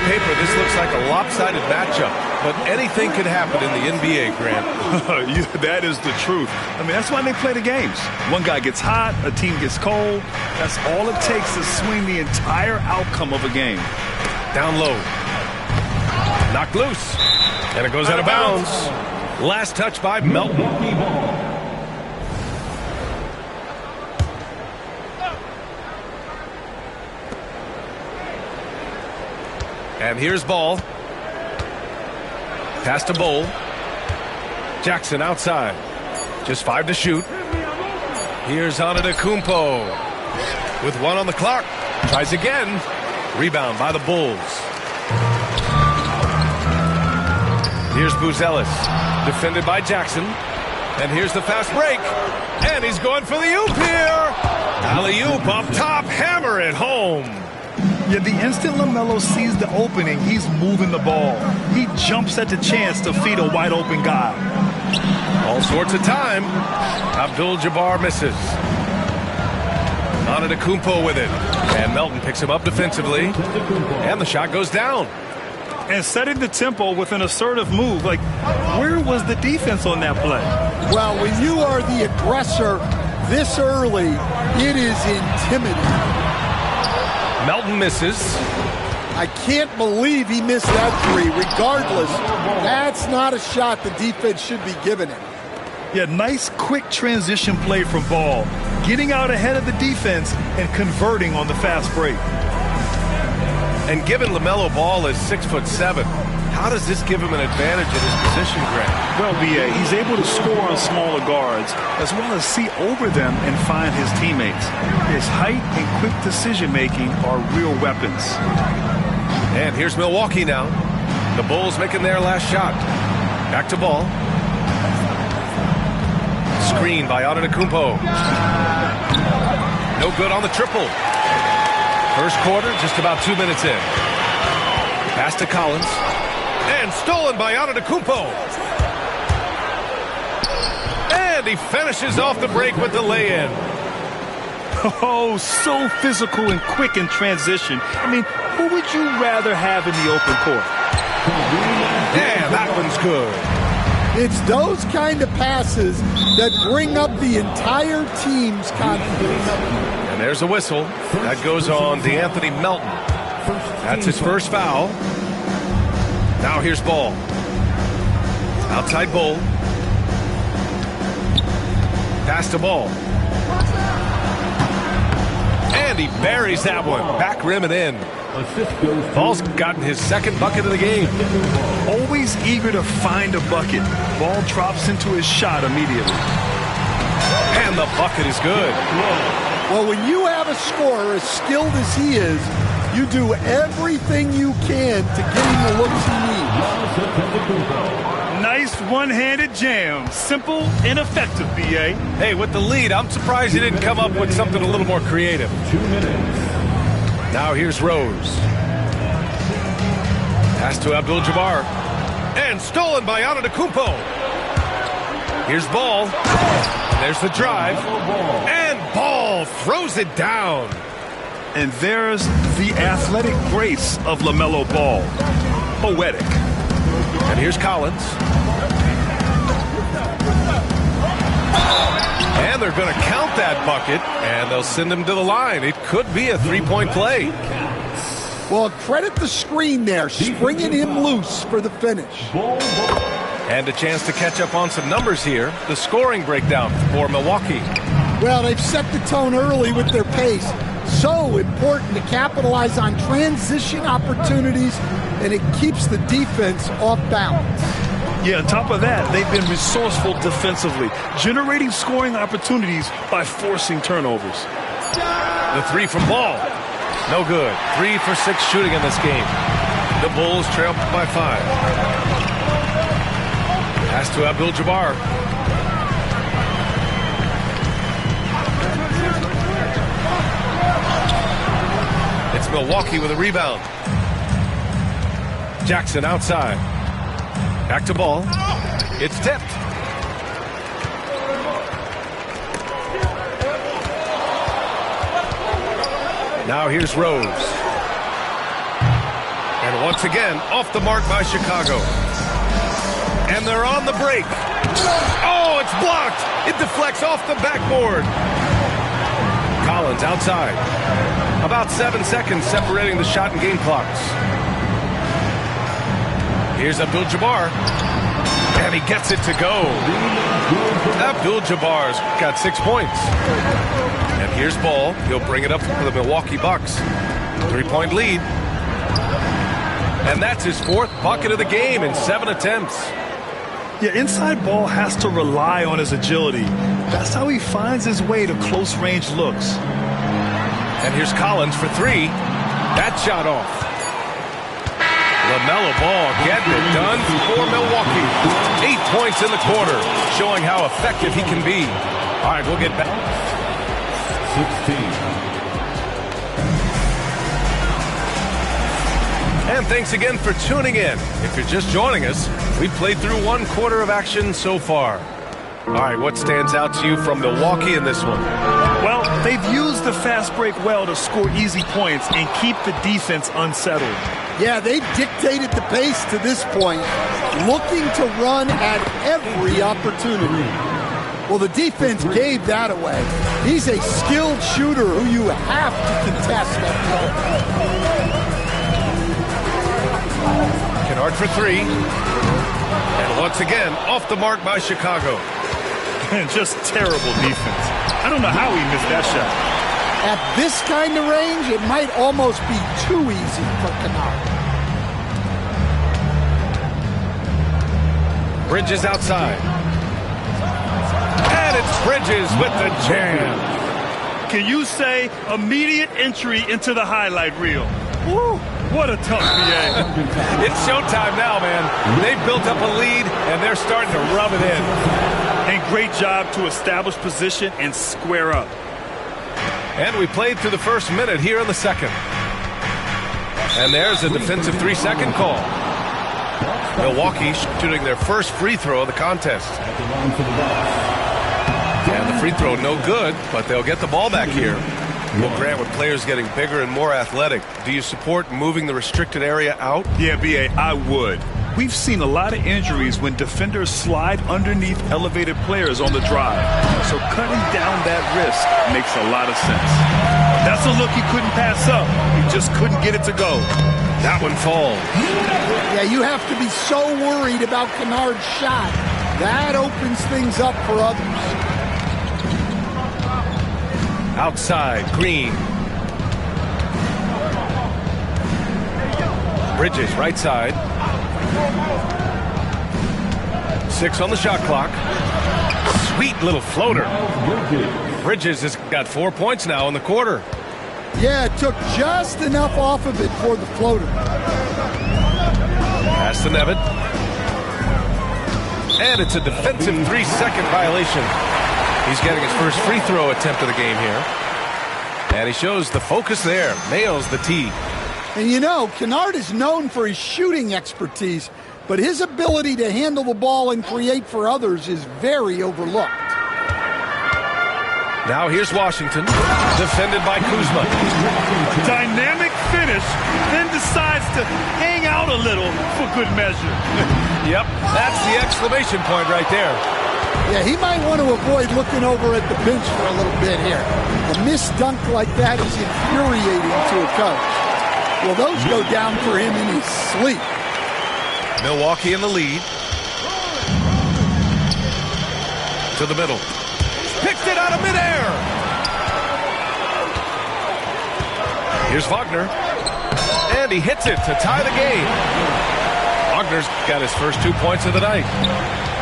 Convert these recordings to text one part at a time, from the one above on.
paper, this looks like a lopsided matchup, but anything can happen in the NBA, Grant. That is the truth. I mean, that's why they play the games. One guy gets hot, a team gets cold. That's all it takes to swing the entire outcome of a game. Down low. Knocked loose. And it goes out of bounds. Last touch by Melton. And here's ball. Pass to Bowl. Jackson outside. Just 5 to shoot. Here's Antetokounmpo. With 1 on the clock. Tries again. Rebound by the Bulls. Here's Buzelis. Defended by Jackson. And here's the fast break. And he's going for the oop here. Alley-oop up top. Hammer it home. Yeah, the instant LaMelo sees the opening, he's moving the ball. He jumps at the chance to feed a wide-open guy. All sorts of time. Abdul-Jabbar misses. Antetokounmpo with it. And Melton picks him up defensively. And the shot goes down. And setting the tempo with an assertive move. Like, where was the defense on that play? Well, when you are the aggressor this early, it is intimidating. Melton misses. I can't believe he missed that three. Regardless, that's not a shot the defense should be giving him. Yeah, nice quick transition play from Ball. Getting out ahead of the defense and converting on the fast break. And given LaMelo Ball is 6'7", how does this give him an advantage in his position, Grant? Well, B.A., he's able to score on smaller guards as well as see over them and find his teammates. His height and quick decision-making are real weapons. And here's Milwaukee now. The Bulls making their last shot. Back to Ball. Screen by Antetokounmpo. No good on the triple. First quarter, just about 2 minutes in. Pass to Collins. And stolen by Antetokounmpo. And he finishes off the break with the lay-in. Oh, so physical and quick in transition. I mean, who would you rather have in the open court? Yeah, that one's good. It's those kind of passes that bring up the entire team's confidence. And there's a whistle. That goes on DeAnthony Melton. That's his first foul. Now here's Ball. Outside Bowl. Pass to Ball. And he buries that one. Back rim and in. Ball's gotten his second bucket of the game. Always eager to find a bucket. Ball drops into his shot immediately. And the bucket is good. Well, when you have a scorer as skilled as he is, you do everything you can to get him the looks he needs. Nice one-handed jam. Simple and effective, B.A. Hey, with the lead, I'm surprised he didn't come up with something a little more creative. 2 minutes. Now here's Rose. Pass to Abdul-Jabbar. And stolen by Antetokounmpo. Here's Ball. There's the drive. And Ball throws it down. And there's the athletic grace of LaMelo Ball. Poetic. And here's Collins. And they're going to count that bucket, and they'll send him to the line. It could be a three-point play. Well, credit the screen there, springing him loose for the finish. And a chance to catch up on some numbers here. The scoring breakdown for Milwaukee. Well, they've set the tone early with their pace. So important to capitalize on transition opportunities, and it keeps the defense off balance. Yeah, on top of that, they've been resourceful defensively, generating scoring opportunities by forcing turnovers. The three from Ball. No good. 3 for 6 shooting in this game. The Bulls trail by 5. Pass to Abdul-Jabbar. It's Milwaukee with a rebound. Jackson outside. Back to Ball. It's tipped. Now here's Rose. And once again, off the mark by Chicago. And they're on the break. Oh, it's blocked. It deflects off the backboard. Collins outside. About 7 seconds separating the shot and game clocks. Here's Abdul-Jabbar. And he gets it to go. Abdul-Jabbar's got 6 points. And here's Ball. He'll bring it up for the Milwaukee Bucks. 3-point lead. And that's his 4th bucket of the game in 7 attempts. Yeah, inside Ball has to rely on his agility. That's how he finds his way to close-range looks. And here's Collins for 3. That shot off. LaMelo Ball getting it done for Milwaukee. 8 points in the quarter, showing how effective he can be. All right, we'll get back. 16. And thanks again for tuning in. If you're just joining us, we've played through 1 quarter of action so far. All right, what stands out to you from Milwaukee in this one? Well, they've used the fast break well to score easy points and keep the defense unsettled. Yeah, they've dictated the pace to this point, looking to run at every opportunity. Well, the defense gave that away. He's a skilled shooter who you have to contest that play. Kennard for 3. And once again, off the mark by Chicago. Just terrible defense. I don't know how he missed that shot. At this kind of range, it might almost be too easy for Kennard. Bridges outside. And it's Bridges with the jam. Can you say immediate entry into the highlight reel? Woo! What a tough PA. It's showtime now, man. They've built up a lead, and they're starting to rub it in. And great job to establish position and square up. And we played through the first minute here in the second. And there's a defensive 3-second call. Milwaukee shooting their first free throw of the contest. And the free throw no good, but they'll get the ball back here. Well, Grant, with players getting bigger and more athletic, do you support moving the restricted area out? Yeah, B.A., I would. We've seen a lot of injuries when defenders slide underneath elevated players on the drive. So cutting down that risk makes a lot of sense. That's a look he couldn't pass up. He just couldn't get it to go. That one falls. Yeah, you have to be so worried about Kennard's shot. That opens things up for others. Outside, Green. Bridges, right side. 6 on the shot clock. Sweet little floater. Bridges has got 4 points now in the quarter. Yeah, it took just enough off of it for the floater. Pass to Nevitt. And it's a defensive 3-second violation. He's getting his first free throw attempt of the game here. And he shows the focus there. Nails the tee. And you know, Kennard is known for his shooting expertise, but his ability to handle the ball and create for others is very overlooked. Now here's Washington, defended by Kuzma. Dynamic finish, then decides to hang out a little for good measure. Yep, that's the exclamation point right there. Yeah, he might want to avoid looking over at the bench for a little bit here. A missed dunk like that is infuriating to a coach. Well, those go down for him in his sleep. Milwaukee in the lead. To the middle. Picked it out of midair. Here's Wagner. And he hits it to tie the game. Wagner's got his first 2 points of the night.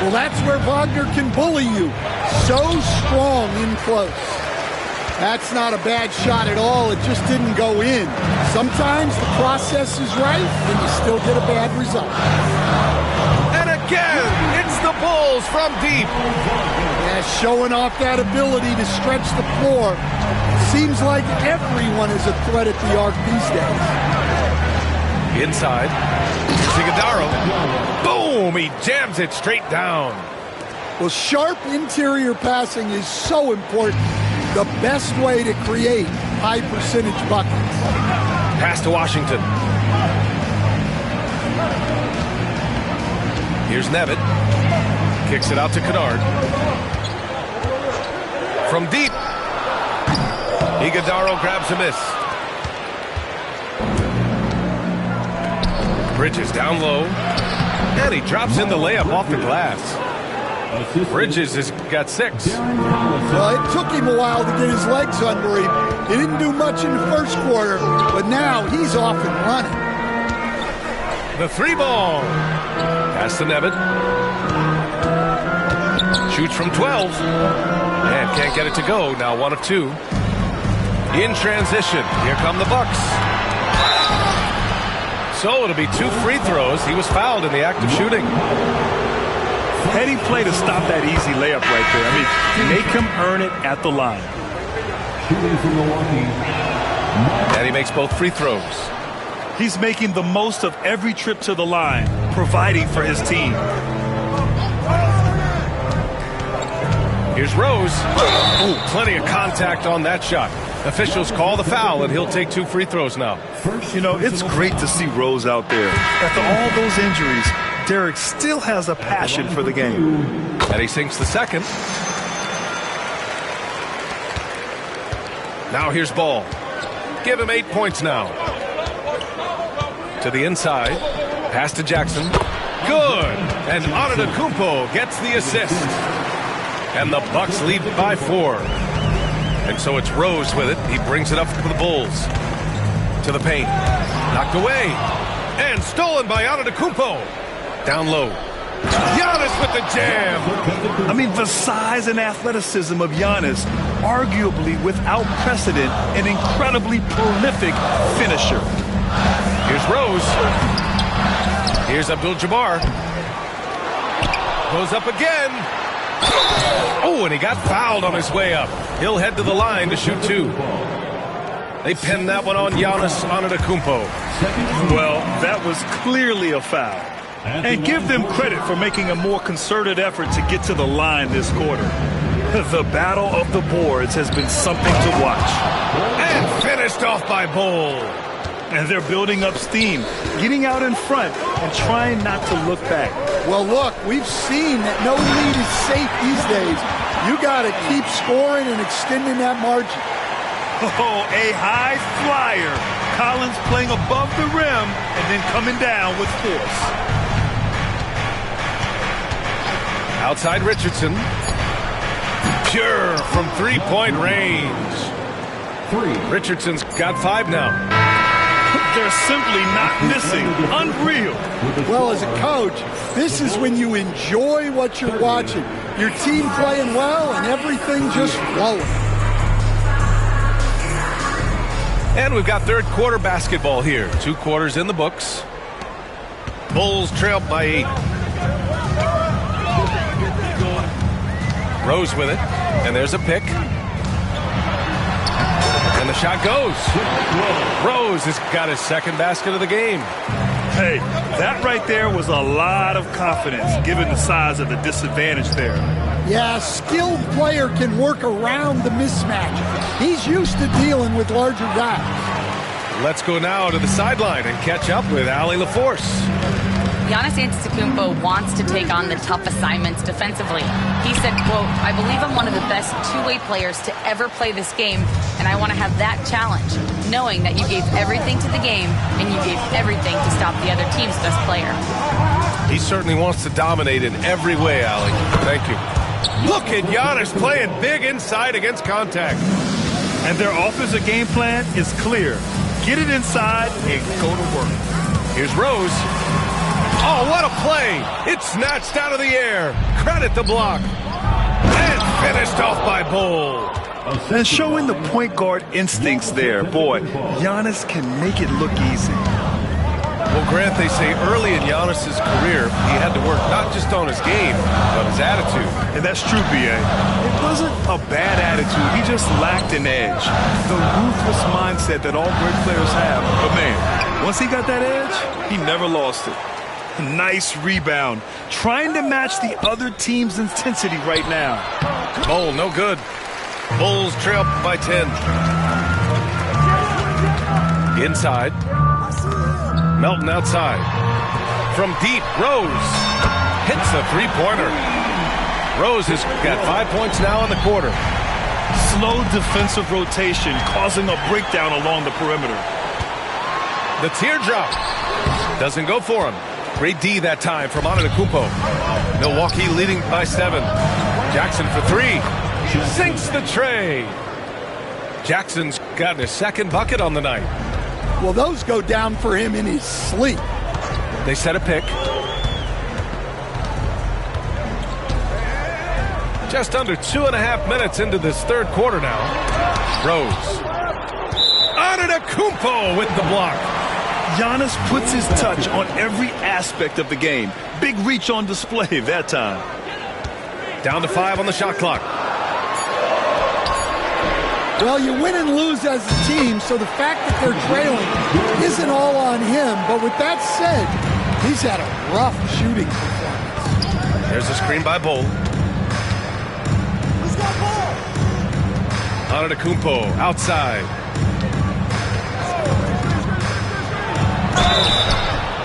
Well, that's where Wagner can bully you. So strong in close. That's not a bad shot at all. It just didn't go in. Sometimes the process is right, and you still get a bad result. And again, it's the Bulls from deep. Yeah, showing off that ability to stretch the floor. Seems like everyone is a threat at the arc these days. Inside. Iguodala. Boom! He jams it straight down. Well, sharp interior passing is so important. The best way to create high percentage buckets. Pass to Washington. Here's Nevitt. Kicks it out to Kennard. From deep. Iguodaro grabs a miss. Bridges down low. And he drops in the layup off the glass. Bridges has got 6. Well, it took him a while to get his legs under him. He didn't do much in the first quarter, but now he's off and running. The 3 ball. Pass to Nevitt. Shoots from 12. And can't get it to go. Now 1 of 2. In transition. Here come the Bucks. So it'll be 2 free throws. He was fouled in the act of shooting. Heady play to stop that easy layup right there. I mean, make him earn it at the line. And he makes both free throws. He's making the most of every trip to the line, providing for his team. Here's Rose. Ooh, plenty of contact on that shot. Officials call the foul, and he'll take 2 free throws now. You know, it's great to see Rose out there. After all those injuries, Derek still has a passion for the game. And he sinks the second. Now here's Ball. Give him 8 points now. To the inside. Pass to Jackson. Good. And Antetokounmpo gets the assist. And the Bucks lead by 4. And so it's Rose with it. He brings it up for the Bulls. To the paint. Knocked away. And stolen by Antetokounmpo. Down low. Giannis with the jam. I mean, the size and athleticism of Giannis, arguably without precedent, an incredibly prolific finisher. Here's Rose. Here's Abdul-Jabbar. Goes up again. Oh, and he got fouled on his way up. He'll head to the line to shoot 2. They pinned that one on Giannis Antetokounmpo. Well, that was clearly a foul. And give them credit for making a more concerted effort to get to the line this quarter. The battle of the boards has been something to watch. And finished off by Bol. And they're building up steam, getting out in front and trying not to look back. Well, look, we've seen that no lead is safe these days. You got to keep scoring and extending that margin. Oh, a high flyer. Collins playing above the rim and then coming down with force. Outside Richardson. Pure from 3-point range. Richardson's got 5 now. They're simply not missing. Unreal. Well, as a coach, this is when you enjoy what you're watching. Your team playing well and everything just flowing. And we've got third quarter basketball here. 2 quarters in the books. Bulls trail by 8. Rose with it. And there's a pick. And the shot goes. Rose has got his second basket of the game. Hey, that right there was a lot of confidence, given the size of the disadvantage there. Yeah, a skilled player can work around the mismatch. He's used to dealing with larger guys. Let's go now to the sideline and catch up with Allie LaForce. Giannis Antetokounmpo wants to take on the tough assignments defensively. He said, quote, "I believe I'm one of the best two-way players to ever play this game, and I want to have that challenge, knowing that you gave everything to the game and you gave everything to stop the other team's best player." He certainly wants to dominate in every way, Allie. Thank you. Look at Giannis playing big inside against contact. And their offensive game plan is clear. Get it inside and go to work. Here's Rose. Oh, what a play! It's snatched out of the air. Credit the block. And finished off by Bol. And showing the point guard instincts there. Boy, Giannis can make it look easy. Well, Grant, they say early in Giannis's career, he had to work not just on his game, but his attitude. And that's true, B.A. It wasn't a bad attitude. He just lacked an edge. The ruthless mindset that all great players have. But, man, once he got that edge, he never lost it. Nice rebound. Trying to match the other team's intensity right now. Bol, no good. Bulls trail by 10. Inside. Melton outside. From deep, Rose. hits a three-pointer. Rose has got 5 points now in the quarter. Slow defensive rotation causing a breakdown along the perimeter. The teardrop doesn't go for him. Great D that time from Antetokounmpo. Milwaukee leading by 7. Jackson for 3. Sinks the tray. Jackson's got his second bucket on the night. Well, those go down for him in his sleep. They set a pick. Just under 2.5 minutes into this third quarter now. Rose. Antetokounmpo with the block. Giannis puts his touch on every aspect of the game. Big reach on display that time. Down to 5 on the shot clock. Well, you win and lose as a team, so the fact that they're trailing isn't all on him. But with that said, he's had a rough shooting performance. There's a screen by Bull. Antetokounmpo outside.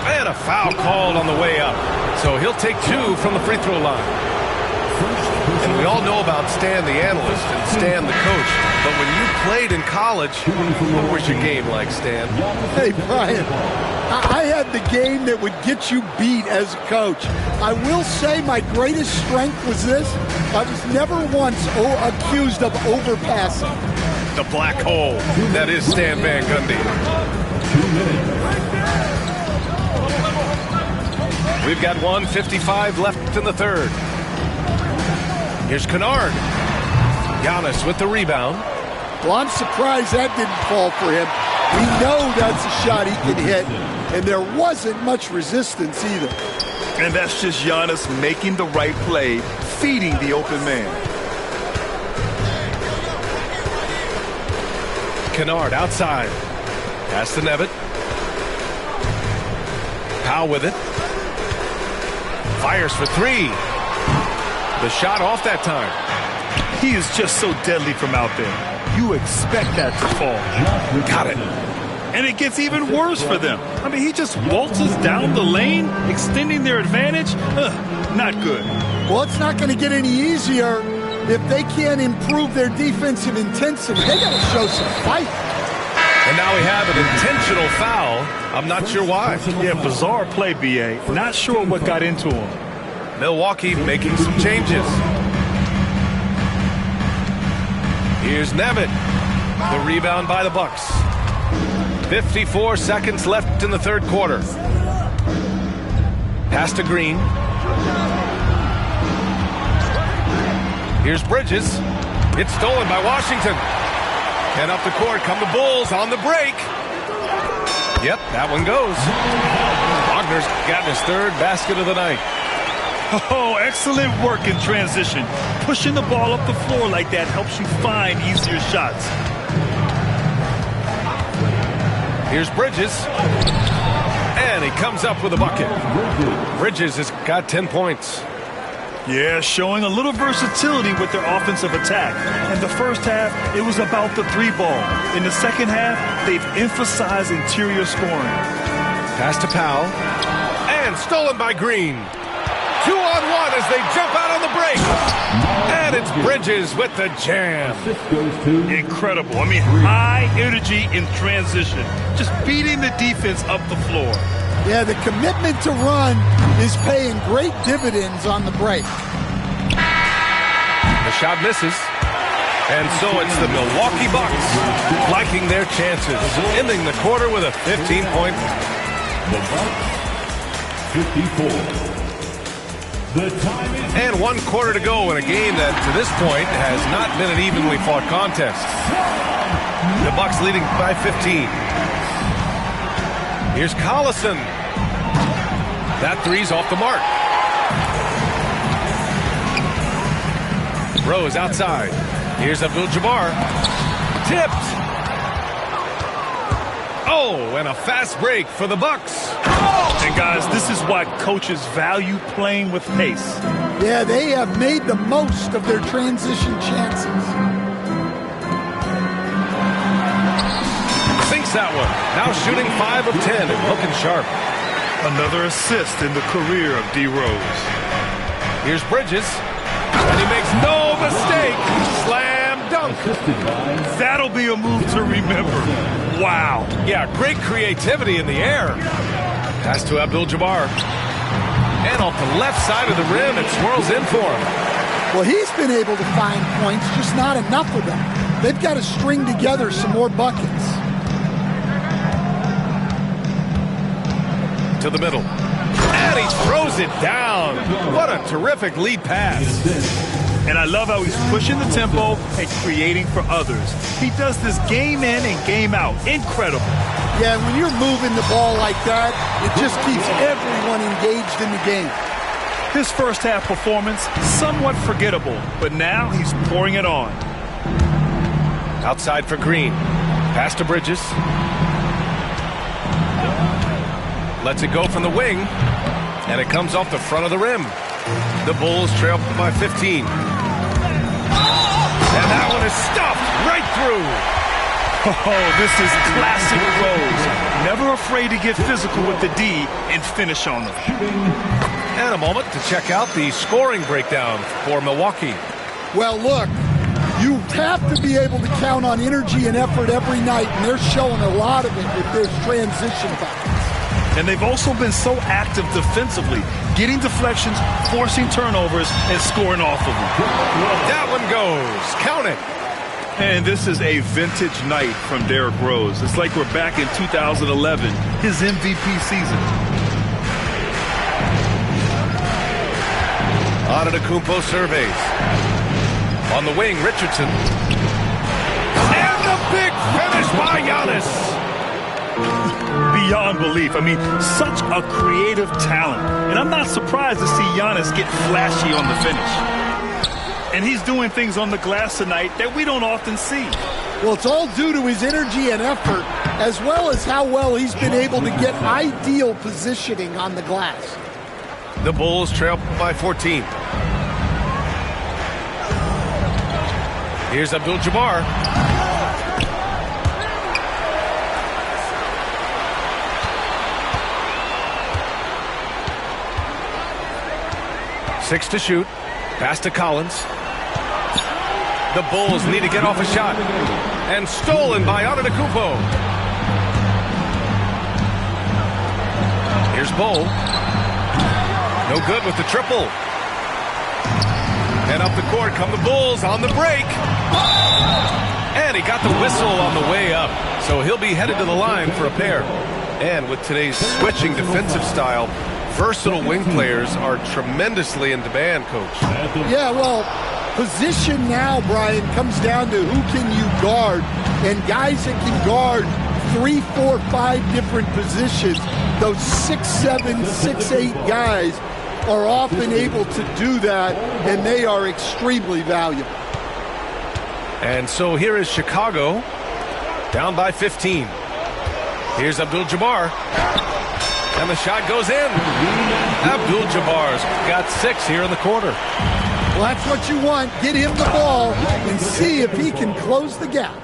And a foul called on the way up. So he'll take 2 from the free throw line. And we all know about Stan the analyst and Stan the coach. But when you played in college, what was your game like, Stan? Hey, Brian, I had the game that would get you beat as a coach. I will say my greatest strength was this. I was never once accused of overpassing. The black hole. That is Stan Van Gundy. 2 minutes. We've got 1:55 left in the third. Here's Kennard. Giannis with the rebound. Well, I'm surprised that didn't fall for him. We know that's a shot he can hit, and there wasn't much resistance either. And that's just Giannis making the right play, feeding the open man. Kennard outside. Pass to Nevitt. Powell with it. Fires for 3. The shot off that time. He is just so deadly from out there. You expect that to fall. Got it. And it gets even worse for them. I mean, he just waltzes down the lane, extending their advantage. Not good. Well, it's not going to get any easier if they can't improve their defensive intensity. They got to show some fight. And now we have an intentional foul. I'm not sure why. Yeah, bizarre play, B.A. Not sure what got into him. Milwaukee making some changes. Here's Nevitt. The rebound by the Bucks. 54 seconds left in the third quarter. Pass to Green. Here's Bridges. It's stolen by Washington. And up the court come the Bulls on the break. Yep, that one goes. Wagner's gotten his third basket of the night. Oh, excellent work in transition. Pushing the ball up the floor like that helps you find easier shots. Here's Bridges. And he comes up with a bucket. Bridges has got 10 points. Yeah, showing a little versatility with their offensive attack. In the first half, it was about the 3-ball. In the second half, they've emphasized interior scoring. Pass to Powell. And stolen by Green. 2-on-1 as they jump out on the break. And it's Bridges with the jam. Incredible. I mean, high energy in transition. Just beating the defense up the floor. Yeah, the commitment to run is paying great dividends on the break. The shot misses. And so it's the Milwaukee Bucks liking their chances, ending the quarter with a 15-point. The Bucks, 54. And 1 quarter to go in a game that, to this point, has not been an evenly fought contest. The Bucks leading by 15. Here's Collison. That three's off the mark. Rose outside. Here's Abdul-Jabbar. Tipped. Oh, and a fast break for the Bucks. And guys, this is why coaches value playing with pace. Yeah, they have made the most of their transition chances. Sinks that one. Now shooting 5 of 10 and looking sharp. Another assist in the career of D. Rose. Here's Bridges, and he makes no mistake. Slam dunk. That'll be a move to remember. Wow. Yeah, great creativity in the air. Pass to Abdul-Jabbar. And off the left side of the rim, it swirls in for him. Well, he's been able to find points, just not enough of them. They've got to string together some more buckets. To the middle. And he throws it down. What a terrific lead pass. And I love how he's pushing the tempo and creating for others. He does this game in and game out. Incredible. Yeah, when you're moving the ball like that, it just keeps everyone engaged in the game. His first half performance, somewhat forgettable, but now he's pouring it on. Outside for Green. Pass to Bridges. Lets it go from the wing. And it comes off the front of the rim. The Bulls trail by 15. And that one is stuffed right through. Oh, this is classic Rose. Never afraid to get physical with the D and finish on them. And a moment to check out the scoring breakdown for Milwaukee. Well, look, you have to be able to count on energy and effort every night, and they're showing a lot of it with their transition buckets. And they've also been so active defensively, getting deflections, forcing turnovers, and scoring off of them. That one goes. Count it. And this is a vintage night from Derrick Rose. It's like we're back in 2011, his MVP season. Antetokounmpo surveys. On the wing, Richardson. And the big finish by Giannis. Beyond belief. I mean, such a creative talent. And I'm not surprised to see Giannis get flashy on the finish. And he's doing things on the glass tonight that we don't often see. Well, it's all due to his energy and effort, as well as how well he's been able to get ideal positioning on the glass. The Bulls trail by 14. Here's Abdul-Jabbar. Six to shoot. Pass to Collins. The Bulls need to get off a shot. And stolen by Antetokounmpo. Here's Bol. No good with the triple. And up the court come the Bulls on the break. And he got the whistle on the way up. So he'll be headed to the line for a pair. And with today's switching defensive style, versatile wing players are tremendously in demand, Coach. Yeah, well, position now, Brian, comes down to who can you guard. And guys that can guard 3, 4, 5 different positions, those 6'7", 6'8" guys are often able to do that, and they are extremely valuable. And so here is Chicago, down by 15. Here's Abdul-Jabbar. And the shot goes in. Abdul-Jabbar's got 6 here in the quarter. Well, that's what you want. Get him the ball and see if he can close the gap.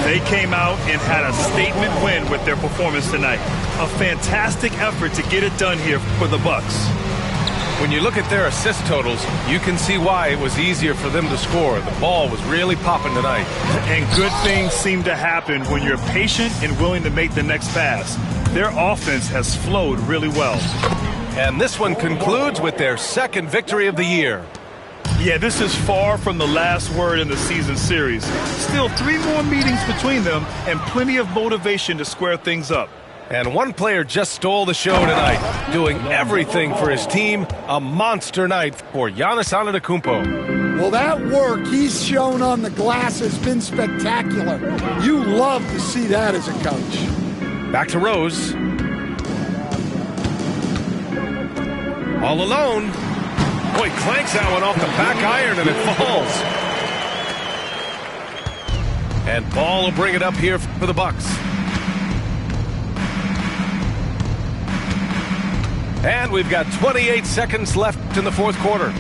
They came out and had a statement win with their performance tonight. A fantastic effort to get it done here for the Bucks. When you look at their assist totals, you can see why it was easier for them to score. The ball was really popping tonight. And good things seem to happen when you're patient and willing to make the next pass. Their offense has flowed really well. And this one concludes with their second victory of the year. Yeah, this is far from the last word in the season series. Still 3 more meetings between them and plenty of motivation to square things up. And one player just stole the show tonight, doing everything for his team. A monster night for Giannis Antetokounmpo. Well, that work he's shown on the glass has been spectacular. You love to see that as a coach. Back to Rose. All alone. Boy, clanks that one off the back iron and it falls. And Ball will bring it up here for the Bucks. And we've got 28 seconds left in the fourth quarter.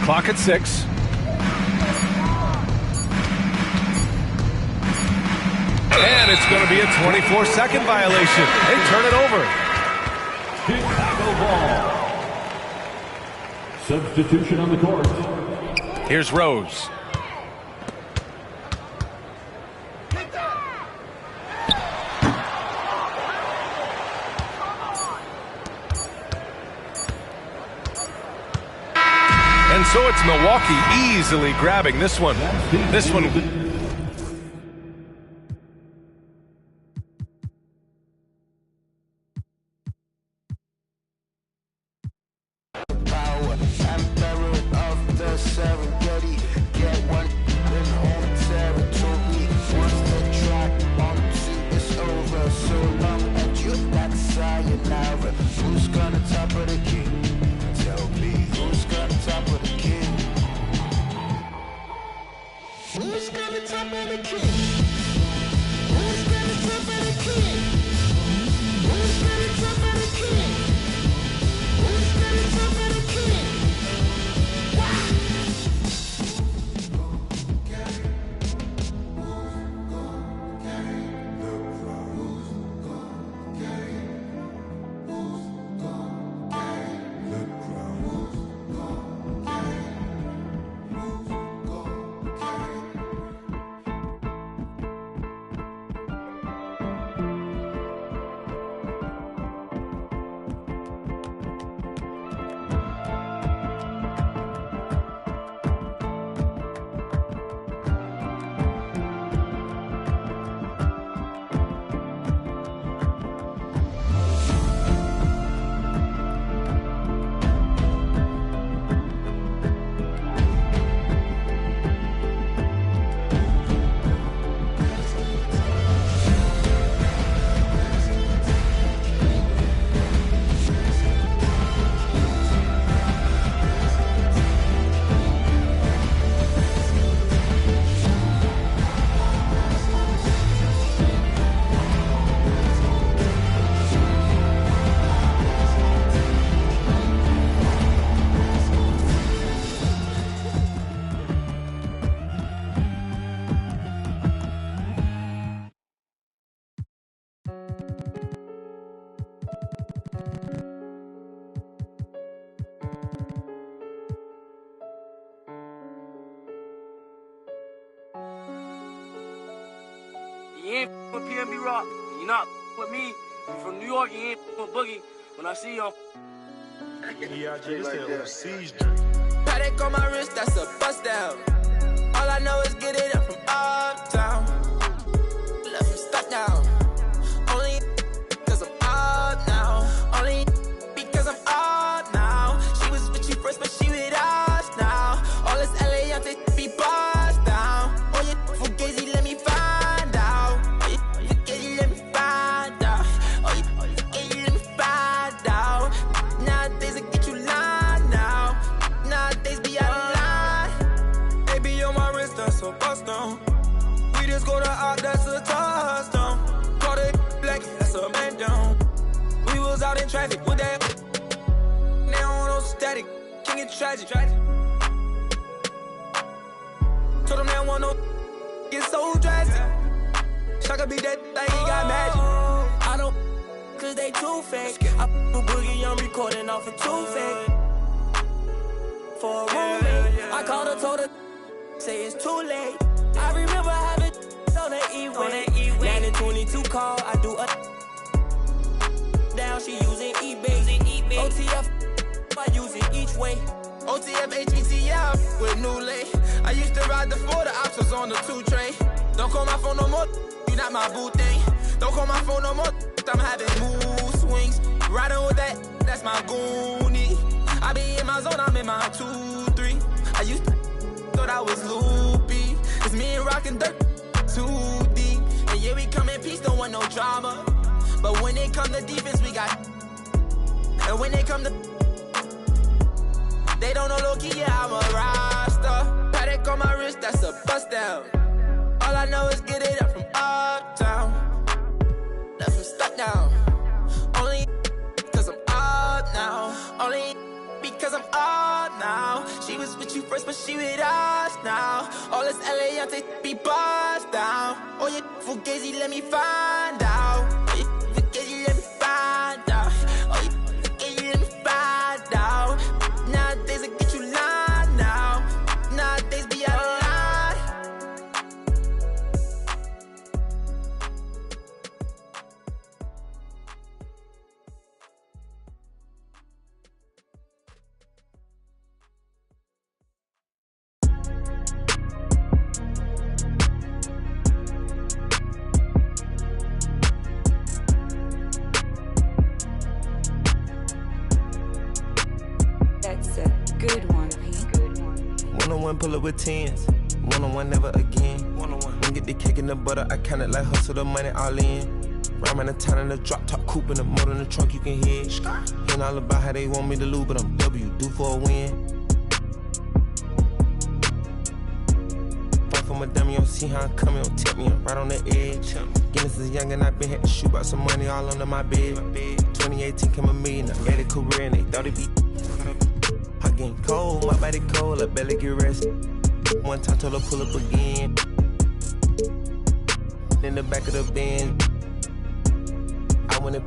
Clock at 6. And it's going to be a 24-second violation. They turn it over. Chicago ball. Substitution on the court. Here's Rose. And so it's Milwaukee easily grabbing this one. This one. You ain't with PNB Rock. You're not with me. You from New York, you ain't with Boogie. When I see you, Paddock on my wrist, that's a bust down. All I know is get it up from uptown. Left from stuck down. Only because I'm up now. Only because I'm up now. She was with you first, but she with us now. All this LA out there be bust down. Oh, you fugazi, let me find out. Oh, you fugazi, let me find out. Oh, you fugazi, let me find out. Nowadays I get you lined now. Nowadays be out of line. Baby on my wrist, that's a bust down. We just go to art, that's a touchdown. Call it black, that's a man down. We was out in traffic with that. Now on no static, can get tragic. Told them they want no get so drastic. Shaka be that thing, he got magic. I don't cause they too fake. I put Boogie, I'm recording off of too fake. For a roommate, I called her, told her, say it's too late. I remember having on the E-way. Landing 22 call, I do a down, she using eBay. OTF, I use it each way. OTF, HETF with new lay. I used to ride the 4, the options on the 2 tray. Don't call my phone no more, you not my boo thing. Don't call my phone no more, I'm having mood swings. Riding with that, that's my goonie. I be in my zone, I'm in my 2-3. I used to thought I was loopy. It's me and rockin' dirt, 2 deep. And yeah, we come in peace, don't want no drama. But when it come to defense, we got. And when they come to, they don't know low-key, yeah, I'm a roster. Paddock on my wrist, that's a bust down. All I know is get it up from uptown. Left from stuck down. Only cause I'm up now. Only because I'm up now. She was with you first, but she with us now. All this LA, be buzzed down. Oh, you fugazi, let me find out. Oh, you fugazi, let me find out. Oh, you fugazi, let me find out. Nowadays, I get you lying now. Nowadays, be out of line. Good one, Pete. One-on-one pull up with tens. One-on-one never again. One-on-one. When get the cake in the butter, I count it like hustle the money all in. Rhyme in the town in the drop top coupe in the motor in the trunk you can hear. Hearing all about how they want me to lose, but I'm W, due for a win. Fight for my dummy, you don't see how I'm coming, don't tip me, I'm right on the edge. Guinness is young and I been had to shoot out some money all under my bed. 2018 came a million, I made a career and they thought it'd be. I getting cold, my body cold, I barely get rest. One time told her pull up again. In the back of the Benz, I went to.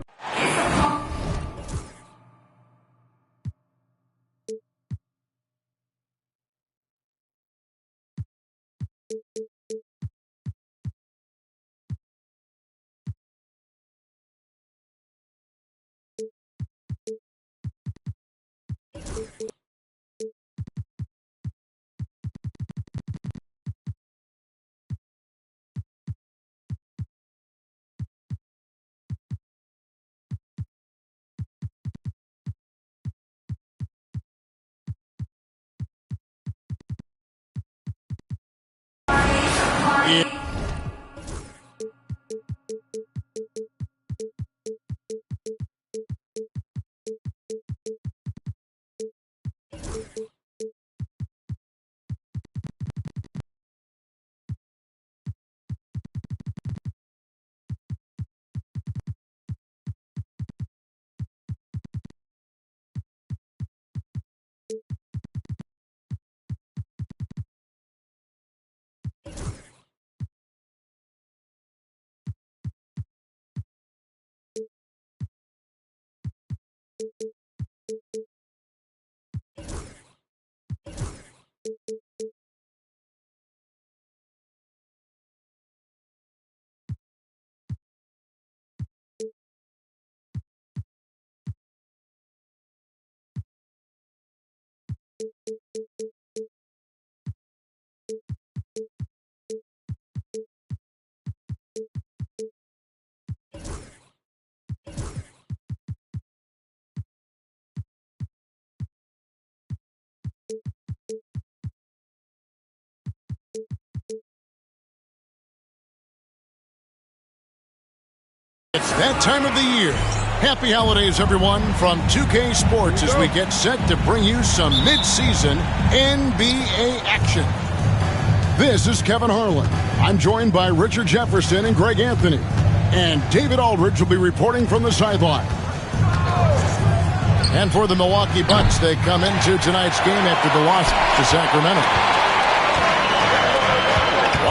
It's that time of the year. Happy holidays, everyone, from 2K Sports as we get set to bring you some mid-season NBA action. This is Kevin Harlan. I'm joined by Richard Jefferson and Greg Anthony. And David Aldridge will be reporting from the sideline. And for the Milwaukee Bucks, they come into tonight's game after the loss to Sacramento.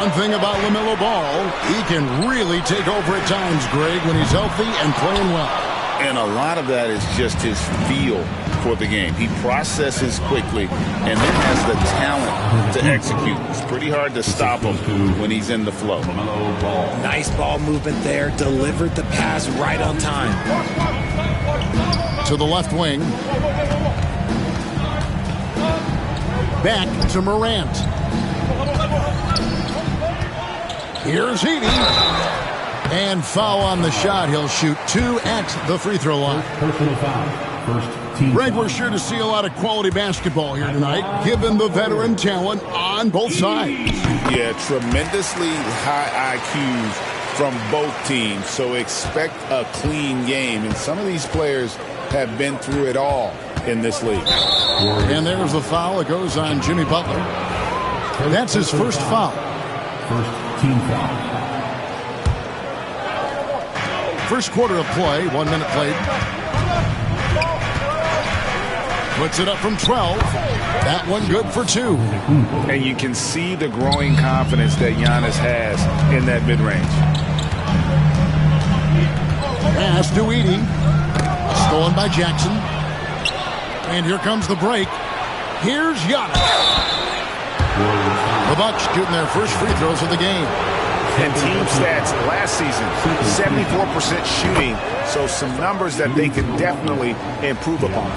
One thing about LaMelo Ball, he can really take over at times, Greg, when he's healthy and playing well. And a lot of that is just his feel for the game. He processes quickly and then has the talent to execute. It's pretty hard to stop him when he's in the flow. Nice ball movement there. Delivered the pass right on time. To the left wing. Back to Morant. Here's Heaney. And foul on the shot. He'll shoot 2 at the free throw line. Personal foul. First team. Greg, we're sure to see a lot of quality basketball here tonight, given the veteran talent on both sides. Yeah, tremendously high IQs from both teams, so expect a clean game. And some of these players have been through it all in this league. And there's the foul. It goes on Jimmy Butler. That's his first foul. First team foul. First quarter of play, 1 minute played. Puts it up from 12. That one good for 2. And you can see the growing confidence that Giannis has in that mid-range. Pass to Edey. Stolen by Jackson. And here comes the break. Here's Giannis. The Bucks shooting their first free throws of the game. And team stats last season, 74% shooting, so some numbers that they can definitely improve upon.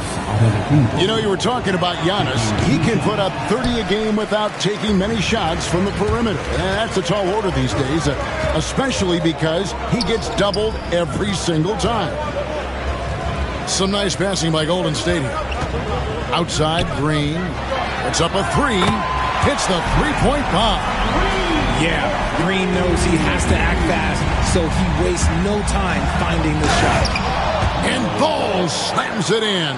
You know, you were talking about Giannis. He can put up 30 a game without taking many shots from the perimeter. And that's a tall order these days, especially because he gets doubled every single time. Some nice passing by Golden State here. Outside, Green. It's up a 3. Hits the three-point bomb. Yeah, Green knows he has to act fast, so he wastes no time finding the shot. And Ball slams it in.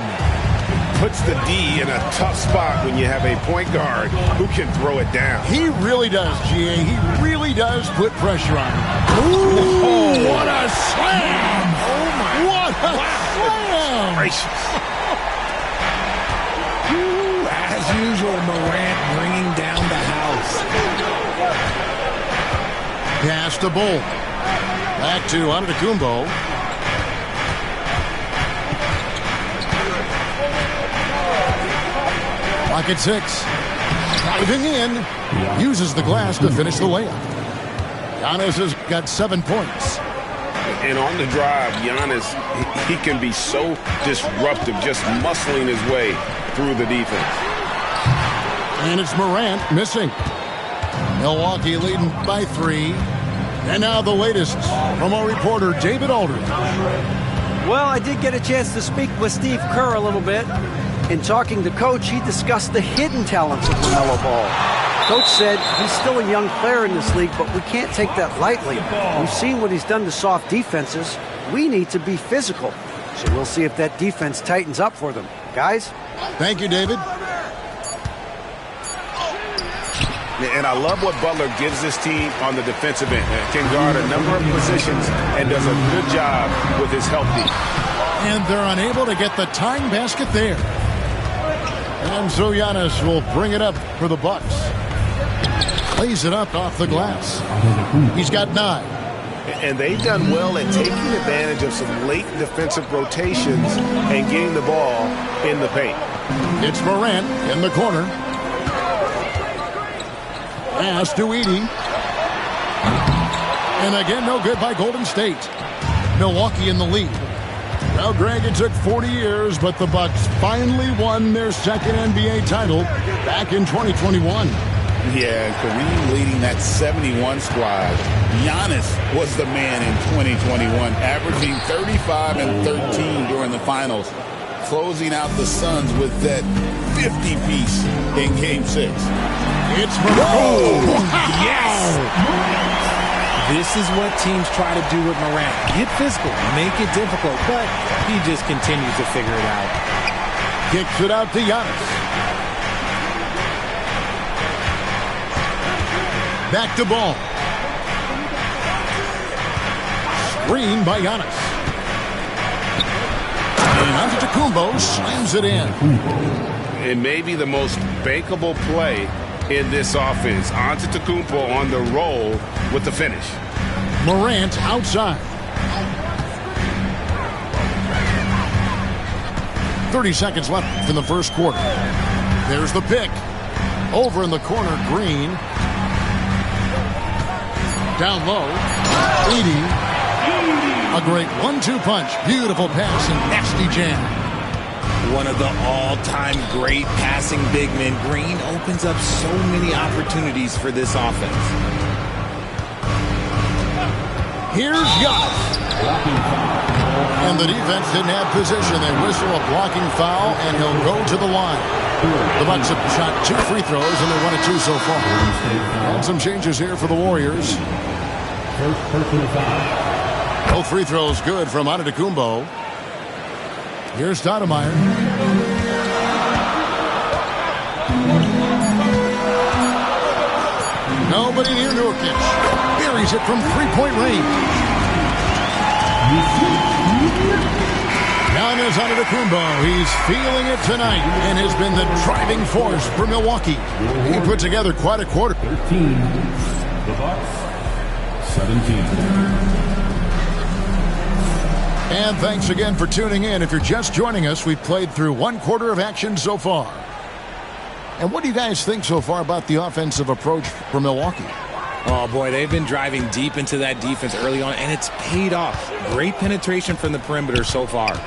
Puts the D in a tough spot when you have a point guard who can throw it down. He really does, GA. He really does put pressure on him. Ooh, what a slam! Oh, my. What a slam! Gracious. As usual, Morant bringing down the house. Pass to Bull. Back to Antetokounmpo. Clock at 6. Driving in. Uses the glass to finish the layup. Giannis has got 7 points. And on the drive, Giannis, he can be so disruptive, just muscling his way through the defense. And it's Morant missing. Milwaukee leading by 3. And now the latest from our reporter, David Aldridge. Well, I did get a chance to speak with Steve Kerr a little bit. In talking to Coach, he discussed the hidden talents of LaMelo Ball. Coach said he's still a young player in this league, but we can't take that lightly. We've seen what he's done to soft defenses. We need to be physical. So we'll see if that defense tightens up for them. Guys? Thank you, David. And I love what Butler gives this team on the defensive end. Can guard a number of positions and does a good job with his help deep. And they're unable to get the tying basket there. And so Giannis will bring it up for the Bucks. Plays it up off the glass. He's got 9. And they've done well at taking advantage of some late defensive rotations and getting the ball in the paint. It's Morant in the corner. Pass to Edey. And again, no good by Golden State. Milwaukee in the lead. Well, Greg, it took 40 years, but the Bucks finally won their second NBA title back in 2021. Yeah, Kareem leading that 71 squad. Giannis was the man in 2021, averaging 35 and 13 during the finals, closing out the Suns with that 50-piece in Game 6. It's Morant. Yes! This is what teams try to do with Morant. Get physical, make it difficult, but he just continues to figure it out. Kicks it out to Giannis. Back to Ball. Screen by Giannis. And Antetokounmpo slams it in. It may be the most bankable play in this offense. Antetokounmpo on the roll with the finish. Morant outside. 30 seconds left in the first quarter. There's the pick. Over in the corner, Green. Down low. Edey. A great 1-2 punch. Beautiful pass and nasty jam. One of the all-time great passing big men. Green opens up so many opportunities for this offense. Here's Giannis. And the defense didn't have position. They whistle a blocking foul, and he'll go to the line. The Bucks have shot 2 free throws, and they're 1 of 2 so far. And some changes here for the Warriors. Both free throws good from Antetokounmpo. Here's Stoudemire. Nobody near Nurkic. Buries it from 3-point range. Giannis Antetokounmpo, he's feeling it tonight and has been the driving force for Milwaukee. He put together quite a quarter. 13, the Bucks, 17. And thanks again for tuning in. If you're just joining us, we've played through one quarter of action so far. And what do you guys think so far about the offensive approach for Milwaukee? Oh, boy, they've been driving deep into that defense early on, and it's paid off. Great penetration from the perimeter so far.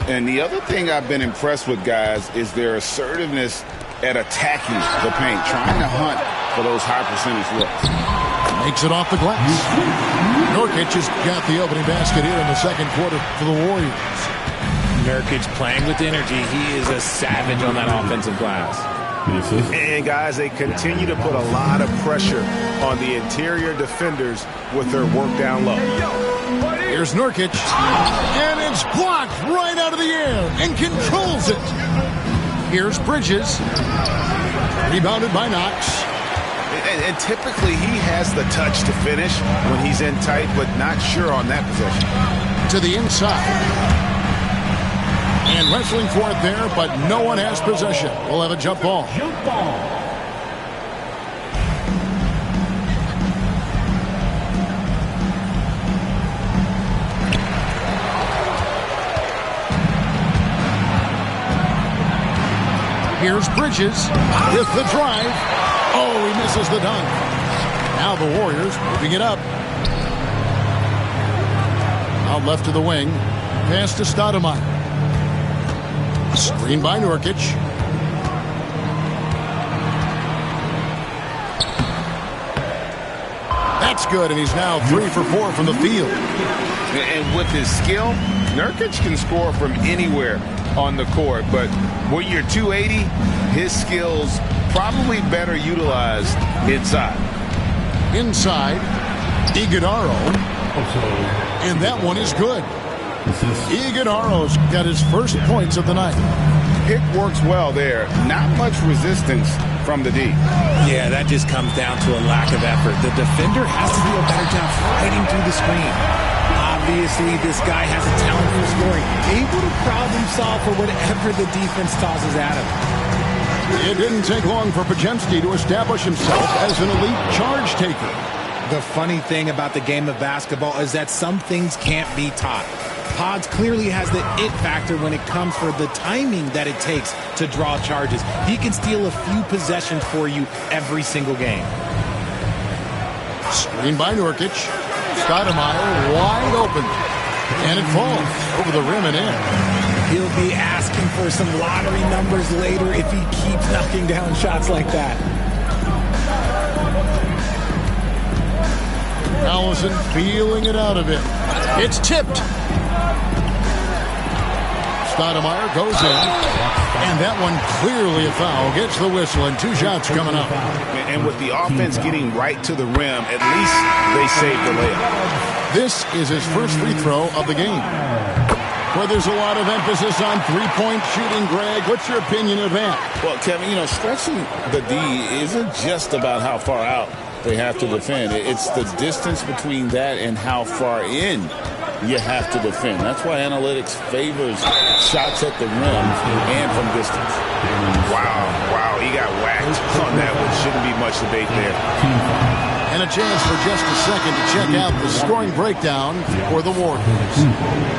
And the other thing I've been impressed with, guys, is their assertiveness at attacking the paint, trying to hunt for those high percentage looks. Makes it off the glass. Nurkic has got the opening basket here in the second quarter for the Warriors. Nurkic playing with energy. He is a savage on that offensive glass. And, guys, they continue to put a lot of pressure on the interior defenders with their work down low. Here's Nurkic, and it's blocked right out of the air and controls it. Here's Bridges, rebounded by Knox. And typically he has the touch to finish when he's in tight, but not sure on that possession. To the inside. And wrestling for it there, but no one has possession. We'll have a jump ball. Here's Bridges with the drive. Oh, he misses the dunk. Now the Warriors moving it up. Out left to the wing. Pass to Stoudemire. Screen by Nurkic. That's good, and he's now 3 for 4 from the field. And with his skill, Nurkic can score from anywhere on the court. But when you're 280, his skills probably better utilized inside. Inside, Iguodala. And that one is good. Iguodala's got his first points of the night. Pick works well there. Not much resistance from the D. Yeah, that just comes down to a lack of effort. The defender has to do a better job fighting through the screen. Obviously, this guy has a talent for scoring, able to problem solve for whatever the defense tosses at him. It didn't take long for Podziemski to establish himself as an elite charge taker. The funny thing about the game of basketball is that some things can't be taught. Pods clearly has the it factor when it comes for the timing that it takes to draw charges. He can steal a few possessions for you every single game. Screen by Nurkic. Stoudemire wide open. And it falls over the rim and in. He'll be asking for some lottery numbers later if he keeps knocking down shots like that. Allison feeling it out of it. It's tipped. Stoudemire goes in, and that one clearly a foul. Gets the whistle, and 2 shots coming up. And with the offense getting right to the rim, at least they saved the layup. This is his first free throw of the game. Well, there's a lot of emphasis on three-point shooting, Greg. What's your opinion of that? Well, Kevin, stretching the D isn't just about how far out they have to defend. It's the distance between that and how far in you have to defend. That's why analytics favors shots at the rim and from distance. Wow, he got whacked on that one. Shouldn't be much debate there. And a chance for just a second to check out the scoring breakdown for the Warriors.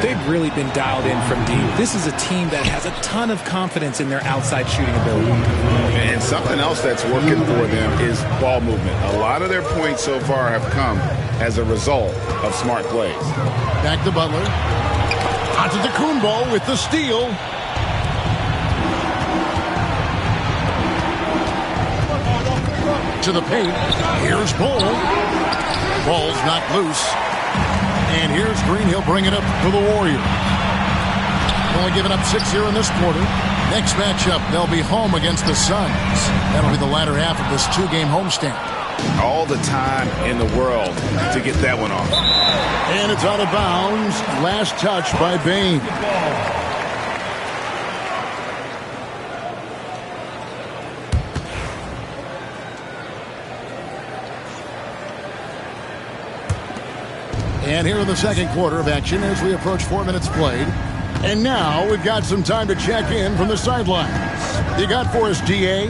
They've really been dialed in from deep. This is a team that has a ton of confidence in their outside shooting ability. And something else that's working for them is ball movement. A lot of their points so far have come as a result of smart plays. Back to Butler. Antetokounmpo with the steal. To the paint. Here's Ball. Ball's knocked loose. And here's Green. He'll bring it up for the Warriors. Only giving up 6 here in this quarter. Next matchup, they'll be home against the Suns. That'll be the latter half of this 2-game homestand. All the time in the world to get that one off. And it's out of bounds. Last touch by Bane. And here in the second quarter of action as we approach 4 minutes played. And now we've got some time to check in from the sidelines. You got for us, D.A.?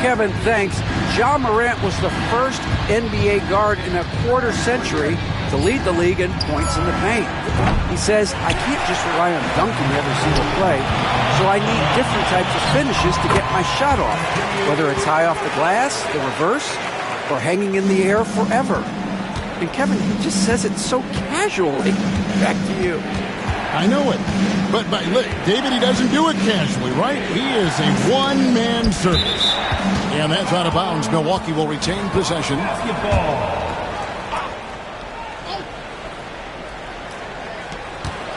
Kevin, thanks. Ja Morant was the first NBA guard in a quarter century to lead the league in points in the paint. He says, I can't just rely on dunking every single play, so I need different types of finishes to get my shot off, whether it's high off the glass, the reverse, or hanging in the air forever. And Kevin, he just says it so casually. Back to you. I know it. But look, David, he doesn't do it casually, right? He is a one-man service. And that's out of bounds. Milwaukee will retain possession.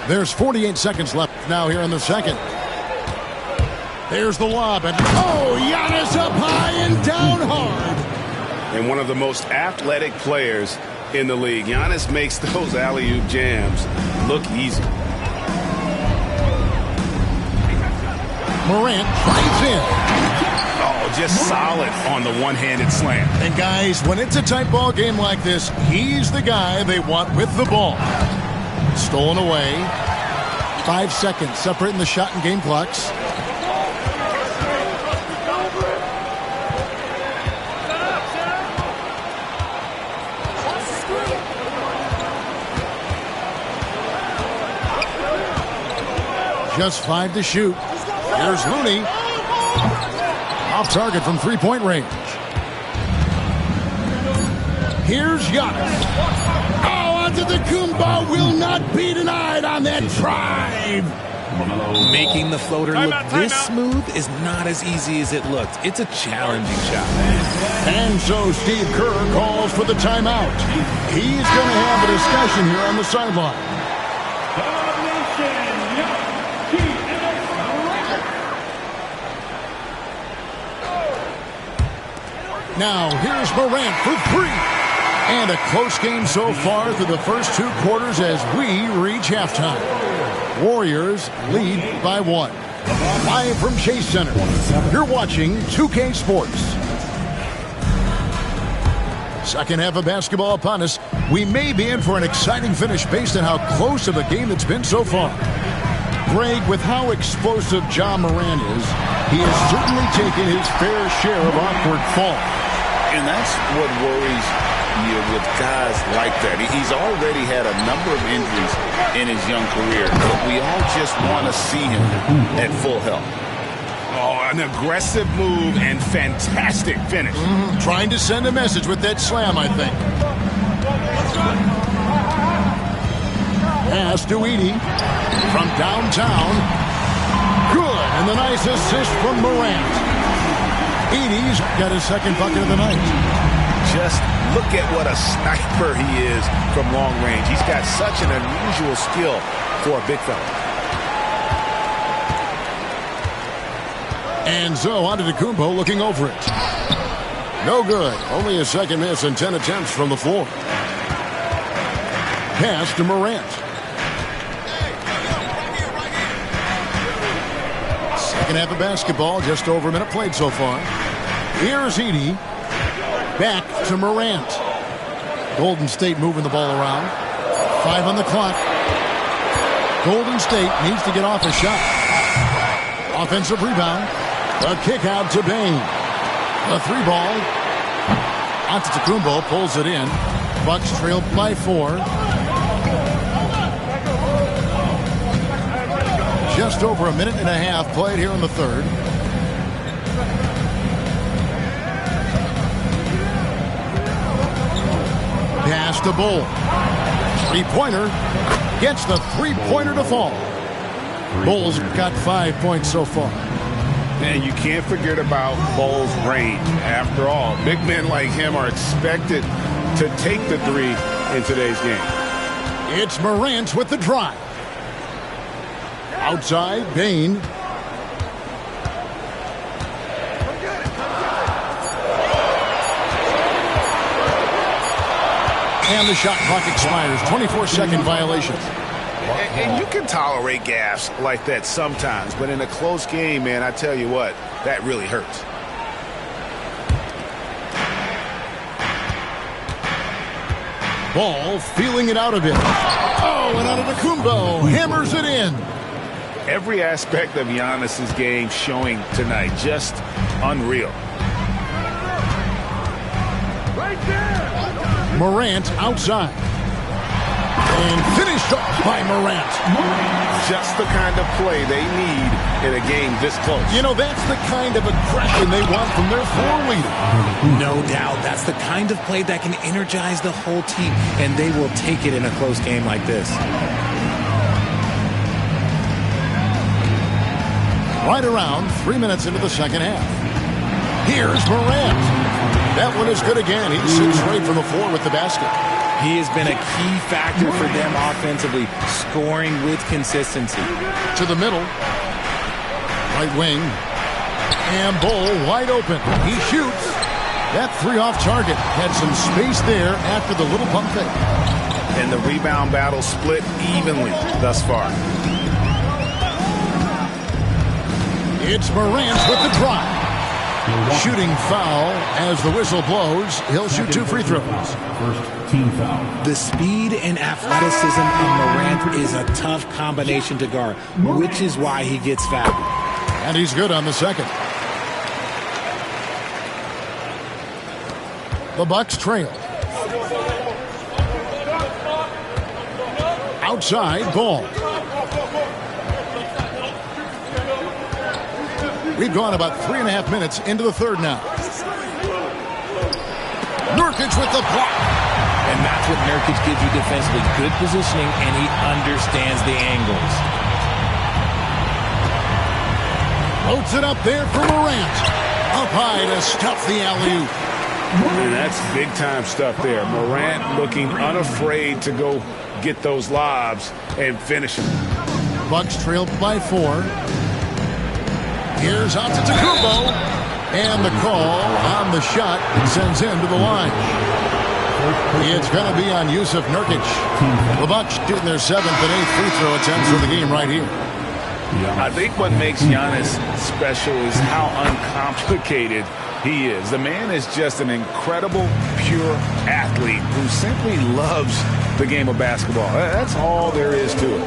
There's 48 seconds left now here in the second. There's the lob. And Giannis up high and down hard. And one of the most athletic players in the league. Giannis makes those alley-oop jams look easy. Morant drives in. Oh, just solid on the one-handed slam. And guys, when it's a tight ball game like this, he's the guy they want with the ball. Stolen away. 5 seconds separating the shot and game clocks. Just 5 to shoot. Here's Looney. Off target from three-point range. Here's Giannis. Antetokounmpo will not be denied on that drive. Making the floater look this smooth is not as easy as it looked. It's a challenging shot. And so Steve Kerr calls for the timeout. He's going to have a discussion here on the sideline. Now, here's Morant for 3. And a close game so far through the first 2 quarters as we reach halftime. Warriors lead by 1. Live from Chase Center, you're watching 2K Sports. Second half of basketball upon us. We may be in for an exciting finish based on how close of a game it's been so far. Greg, with how explosive Ja Morant is, he has certainly taken his fair share of awkward falls. And that's what worries you with guys like that. He's already had a number of injuries in his young career, but we all just want to see him at full health. Oh, an aggressive move and fantastic finish. Trying to send a message with that slam, I think. Pass to Edey from downtown. Good, and the nice assist from Morant. Edey's got his second bucket of the night. Just look at what a sniper he is from long range. He's got such an unusual skill for a big fella. And so Antetokounmpo looking over it. No good. Only a second miss and 10 attempts from the floor. Pass to Morant. Second half of basketball, just over a minute played so far. Here's Edey. Back to Morant. Golden State moving the ball around. 5 on the clock. Golden State needs to get off a shot. Offensive rebound. A kick out to Bane. A 3-ball. Antetokounmpo pulls it in. Bucks trail by 4. Just over a minute and a half played here in the third. Pass to Bull. 3-pointer. Gets the 3-pointer to fall. Bull's got 5 points so far. And you can't forget about Bull's range. After all, big men like him are expected to take the 3 in today's game. It's Morant with the drive. Outside, Bane. And the shot clock expires. 24-second violation. And you can tolerate gaffes like that sometimes, but in a close game, man, I tell you what, that really hurts. Ball feeling it out a bit. Oh, and Antetokounmpo hammers it in. Every aspect of Giannis's game showing tonight. Just unreal. Morant outside. And finished off by Morant. Just the kind of play they need in a game this close. You know, that's the kind of aggression they want from their floor leader. No doubt. That's the kind of play that can energize the whole team, and they will take it in a close game like this. Right around 3 minutes into the second half. Here's Morant. That one is good again. He sits right from the floor with the basket. He has been a key factor for them offensively, scoring with consistency. To the middle. Right wing. And Bull wide open. He shoots. That three off target. Had some space there after the little pump fake. And the rebound battle split evenly thus far. It's Morant with the drive. Shooting foul as the whistle blows. He'll shoot 2 free throws. First team foul. The speed and athleticism of Morant is a tough combination to guard, which is why he gets fouled. And he's good on the second. The Bucks trail. Outside, Ball. We've gone about 3.5 minutes into the third now. Nurkic with the block. And that's what Nurkic gives you defensively. Good positioning, and he understands the angles. Loads it up there for Morant. Up high to stuff the alley-oop. And that's big-time stuff there. Morant looking unafraid to go get those lobs and finish them. Bucks trailed by 4. Here's Antetokounmpo, and the call on the shot sends him to the line. It's going to be on Jusuf Nurkic. The Bucks shooting their 7th and 8th free throw attempts for the game right here. I think what makes Giannis special is how uncomplicated he is. The man is just an incredible, pure athlete who simply loves the game of basketball. That's all there is to it.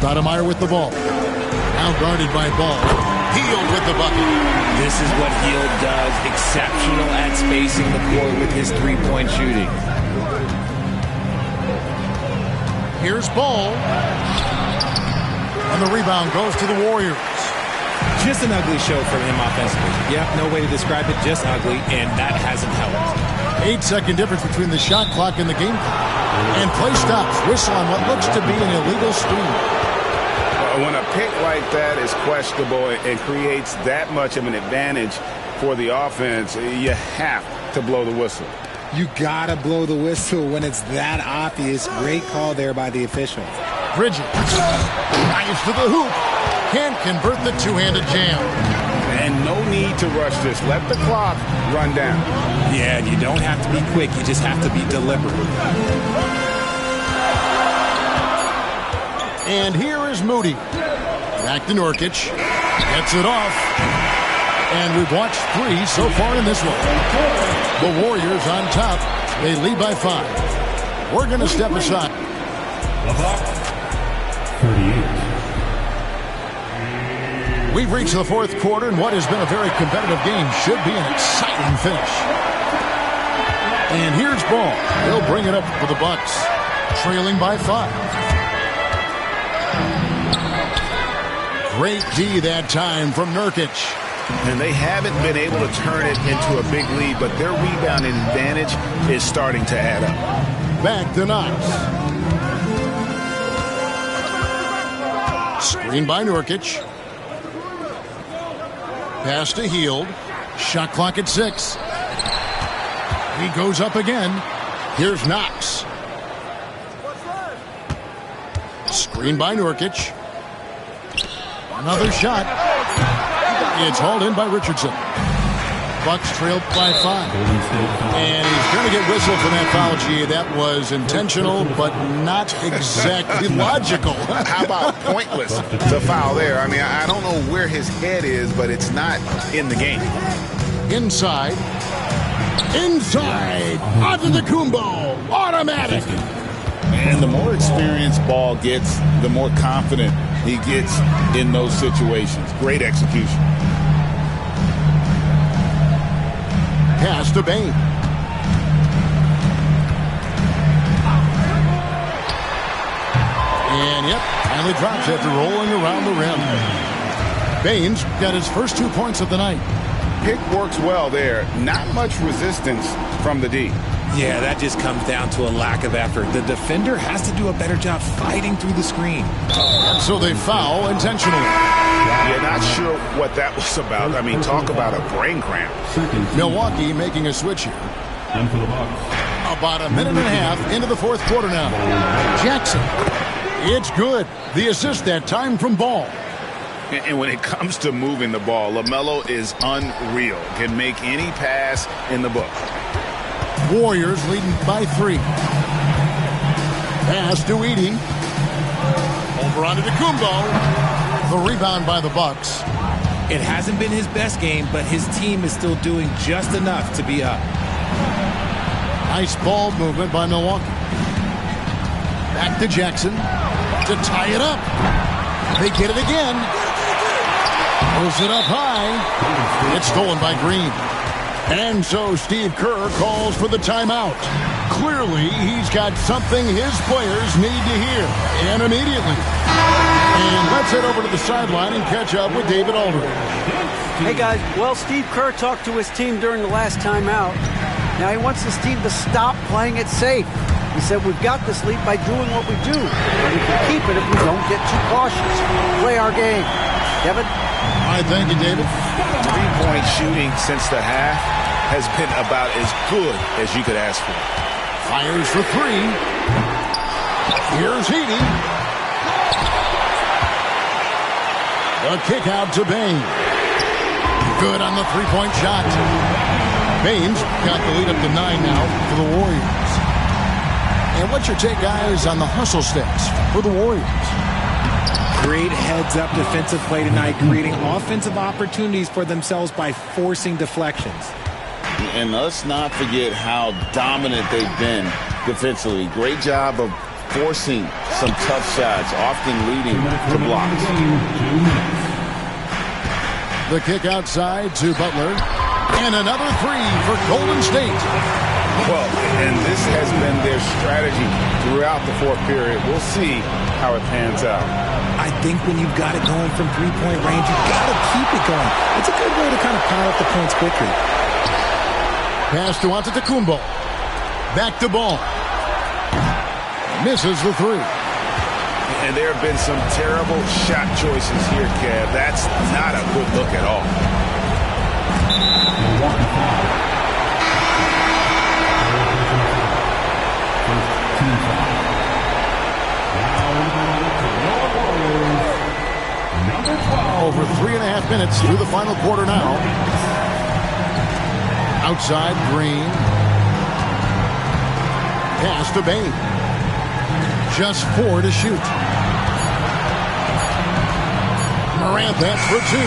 Stoudemire with the ball. Now guarded by Ball. Hield with the bucket. This is what Hield does. Exceptional at spacing the court with his three-point shooting. Here's Ball. And the rebound goes to the Warriors. Just an ugly show from him offensively. Yeah, no way to describe it, just ugly, and that hasn't helped. 8-second difference between the shot clock and the game clock. And play stops. Whistle on what looks to be an illegal screen. When a pick like that is questionable and creates that much of an advantage for the offense, you have to blow the whistle. You gotta blow the whistle when it's that obvious. Great call there by the official. Bridges drives to the hoop. Can't convert the two-handed jam. And no need to rush this. Let the clock run down. Yeah, you don't have to be quick. You just have to be deliberate. And here is Moody. Back to Nurkic. Gets it off. And we've watched 3 so far in this one. The Warriors on top. They lead by 5. We're going to step aside. 38. We've reached the 4th quarter, and what has been a very competitive game should be an exciting finish. And here's Ball. They'll bring it up for the Bucks, trailing by 5. Great D that time from Nurkic. And they haven't been able to turn it into a big lead, but their rebounding advantage is starting to add up. Back to Knox. Screen by Nurkic. Pass to Hield. Shot clock at 6. He goes up again. Here's Knox. Screen by Nurkic. Another shot. It's hauled in by Richardson. Bucks trailed by 5. And he's going to get whistled for that foul, G. That was intentional, but not exactly logical. How about pointless to foul there? I mean, I don't know where his head is, but it's not in the game. Inside. Antetokounmpo. Automatic. And the more experienced Ball gets, the more confident he gets in those situations. Great execution. Pass to Bain. And yep, finally drops after rolling around the rim. Baines got his first 2 points of the night. Pick works well there. Not much resistance from the D. Yeah, that just comes down to a lack of effort. The defender has to do a better job fighting through the screen. And so they foul intentionally. Yeah, not sure what that was about. I mean, talk about a brain cramp. Milwaukee making a switch here. And for the Bucks. About a minute and a half into the fourth quarter now. Jackson. It's good. The assist that time from Ball. And when it comes to moving the ball, LaMelo is unreal. Can make any pass in the book. Warriors leading by 3. Pass to Edey. Over onto Kumbo. The rebound by the Bucks. It hasn't been his best game, but his team is still doing just enough to be up. Nice ball movement by Milwaukee. Back to Jackson to tie it up. They get it again. Pulls it up high. It's stolen by Green. And so Steve Kerr calls for the timeout. Clearly, he's got something his players need to hear. And immediately. And let's head over to the sideline and catch up with David Aldridge. Hey, guys. Well, Steve Kerr talked to his team during the last timeout. Now he wants his team to stop playing it safe. He said, we've got this lead by doing what we do. And we can keep it if we don't get too cautious. Play our game. Kevin? All right, thank you, David. Three-point shooting since the half has been about as good as you could ask for. Fires for 3. Here's Edey. A kick out to Bain. Good on the three-point shot. Baines got the lead up to 9 now for the Warriors. And what's your take, guys, on the hustle stats for the Warriors? Great heads-up defensive play tonight, creating offensive opportunities for themselves by forcing deflections. And let's not forget how dominant they've been defensively. Great job of forcing some tough shots, often leading to blocks. The kick outside to Butler. And another 3 for Golden State. Well, and this has been their strategy throughout the fourth period. We'll see how it pans out. I think when you've got it going from three-point range, you've got to keep it going. It's a good way to kind of pile up the points quickly. Pass to Antetokounmpo. Back to Ball. Misses the 3. And there have been some terrible shot choices here, Kev. That's not a good look at all. Over 3.5 minutes through the final quarter now. Outside, Green. Pass to Bain. Just 4 to shoot. Morant, that's for 2.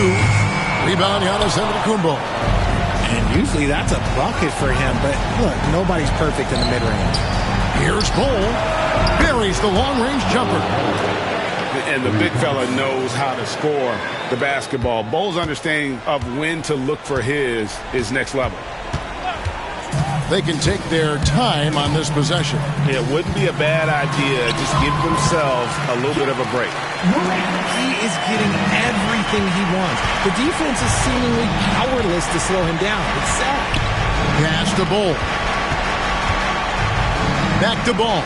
Rebound, Giannis Antetokounmpo. And usually that's a bucket for him, but look, nobody's perfect in the mid-range. Here's Ball. Buries the long-range jumper. And the big fella knows how to score the basketball. Bole's understanding of when to look for his is next level. They can take their time on this possession. It wouldn't be a bad idea. Just give themselves a little bit of a break. He is getting everything he wants. The defense is seemingly powerless to slow him down. It's sad. Pass to Ball. Back to Ball.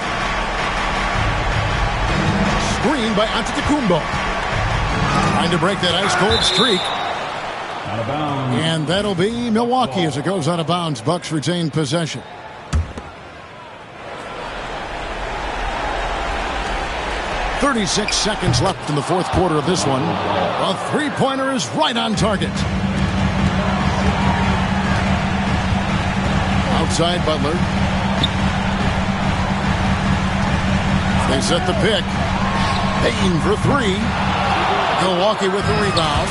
Screen by Antetokounmpo. Trying to break that ice-cold streak. Out of bounds. And that'll be Milwaukee as it goes out of bounds. Bucks retain possession. .36 seconds left in the fourth quarter of this one. A three-pointer is right on target. Outside Butler. They set the pick. Payton for 3. Milwaukee with the rebound.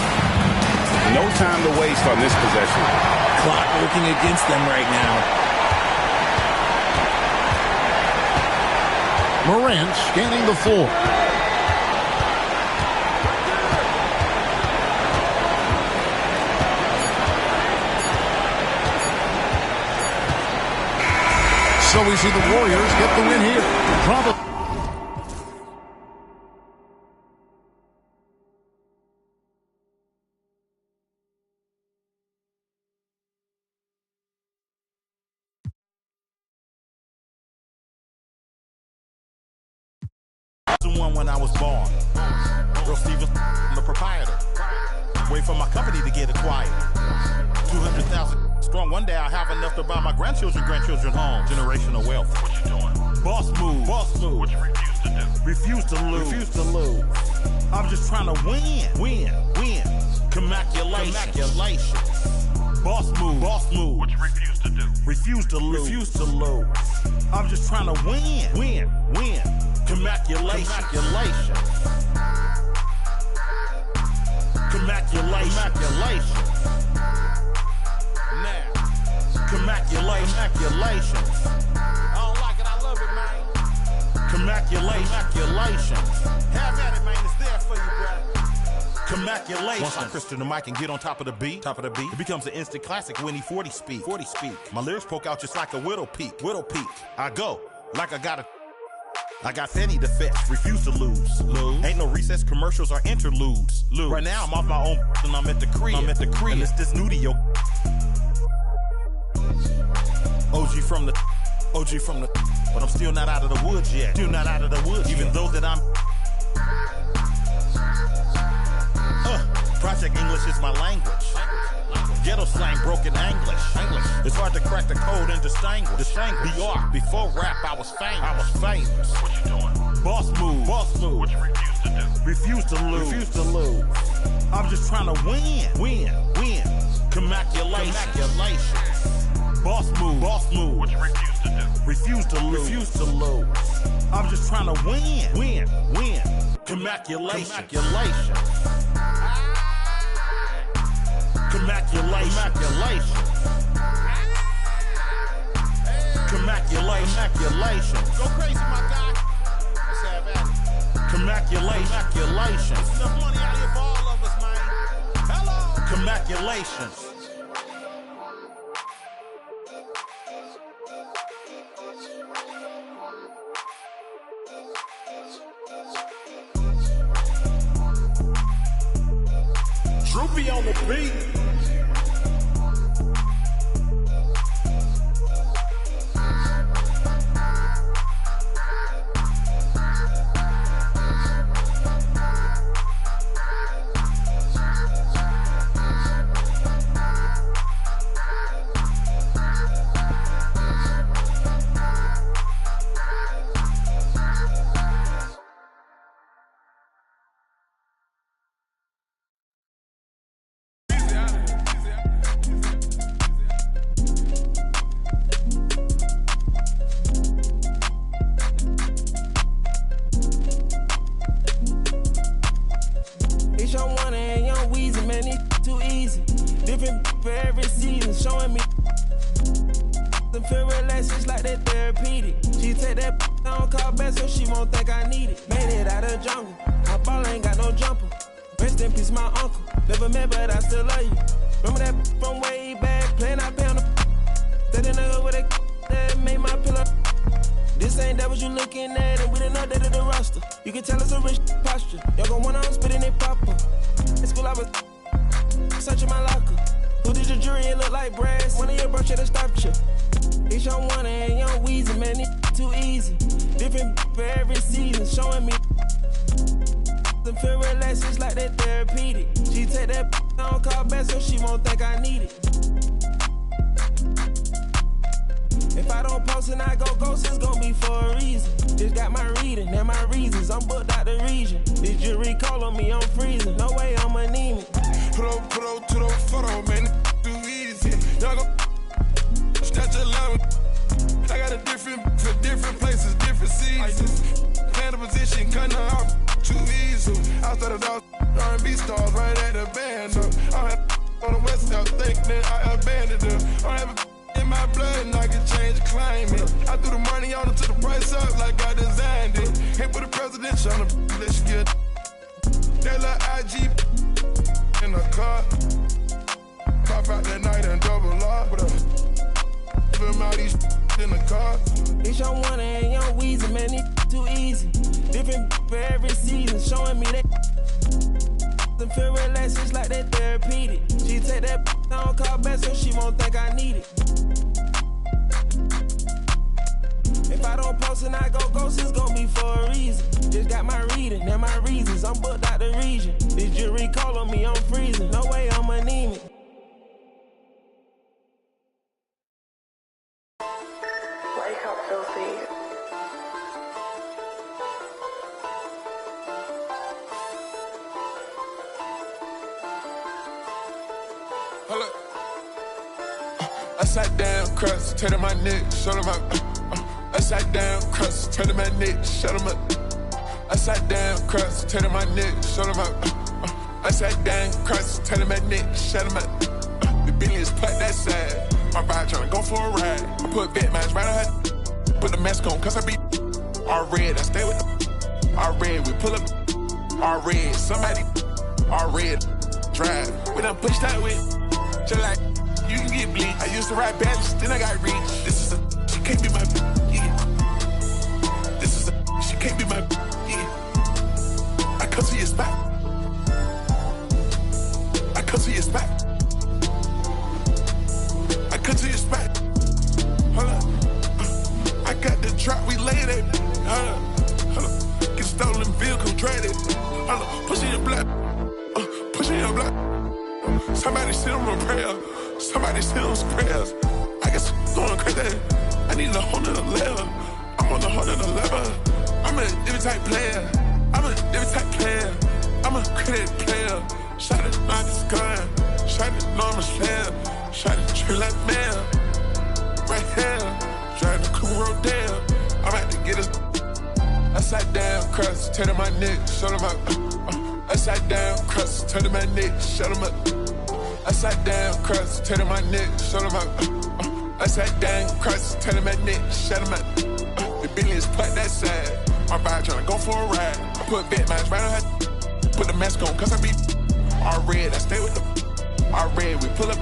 No time to waste on this possession. Clock working against them right now. Morant scanning the floor. So we see the Warriors get the win here. Probably. When I was born, Earl Stevens, I'm the proprietor. Wait for my company to get acquired. 200,000 strong. One day I'll have enough to buy my grandchildren home. Generational wealth. What you doing? Boss move. Boss move. What you refuse to do? Refuse to lose. Refuse to lose. I'm just trying to win. Win. Commaculation. Boss move. Boss move. What you refuse to do? Refuse to lose. Refuse to lose. I'm just trying to win. Win. Commaculation. Now. Commaculation. I don't like it, I love it, man. Commaculation. Have at it, man. It's there for you, bro. Commaculation. Once I crystal the mic and get on top of the beat, it becomes an instant classic when he 40 speak. My lyrics poke out just like a widow peak. I go like I got petty defects, refuse to lose. Ain't no recess commercials or interludes. Right now I'm off my own and I'm at the crib. And it's this new to your OG from the but I'm still not out of the woods yet. Even though that I'm Project English is my language. Ghetto slang, broken English. It's hard to crack the code and distinguish. BR, before rap, I was famous. What you doing? Boss move. What you refuse to do? Refuse to lose. I'm just trying to win. Commaculation. Boss move. What you refuse to do? Refuse to lose. I'm just trying to win. Commaculation. Go crazy, my guy. Let's have at it. Commaculation. There's enough money out here for all of us, man. Hello. Commaculation. Droopy on the beat. in my blood and I can change the climate. I threw the money on it to the price up like I designed it. Ain't put a presidential on the let's get that little IG in the car. Pop out that night and double up. Film out these in the car. It's your one and young Weezy, man, it too easy. Different for every season, showing me that and feel relaxed, it's like that therapeutic. She take that I don't call back so she won't think I need it. If I don't post and I go ghost, it's gonna be for a reason. Just got my reading and my reasons. I'm booked out the region. This jury call on me, I'm freezing. No way I'm anemic. Wake up, filthy. Hold up. I sat down, crust, turn my neck, shut him up. I sat down, crust, turn my neck, shut him up. I sat down, crust, turn my neck, shut him up. I sat down, crust, turn my neck, shut him up. The billions put that side. My bride tryna go for a ride. I put vet mines right on her. Put the mask on, cause I be all red. I stay with the all red. We pull up all red. Somebody all red. Drive. We done pushed that with. Just like you can get bleed. I used to ride badges, then I got reach. This is a, she can't be my, yeah. This is a, she can't be my, yeah. I come to your spot. I come to your spot. I come to your spot. Hold up. I got the drop, we laid it. Hold up. Hold up. Get stolen vehicle, dread it. Hold up. Push in your block. Push in your block. Somebody sit on a prayer. Somebody sit on some prayers. I guess going crazy. I need a whole nother level. I'm on a whole nother level. I'm a different type player. I'm a different type player. I'm a credit player. Shot it, not this gun. Shot it, enormous player. Shot it, tree like mail. Right here. Driving the cool road down. I'm about to get us. I sat down, crust, turn my neck, shut him up. I sat down, crust, turn my neck, shut him up. I sat down, crust, turn my neck, shut him up. I sat down, crust, turn my neck, shut him up. The billions put that side. My bride tryna go for a ride. I put vet mines right on her. Put the mask on, cause I be all red. I stay with the all red. We pull up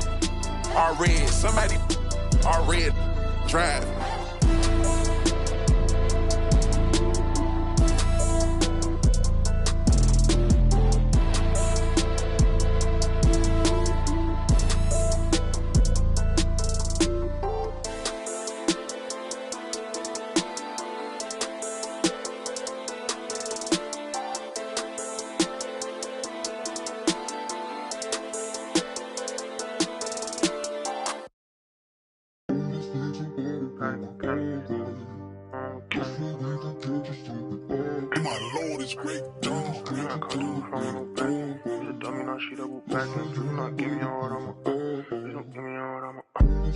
all red. Somebody all red. Drive.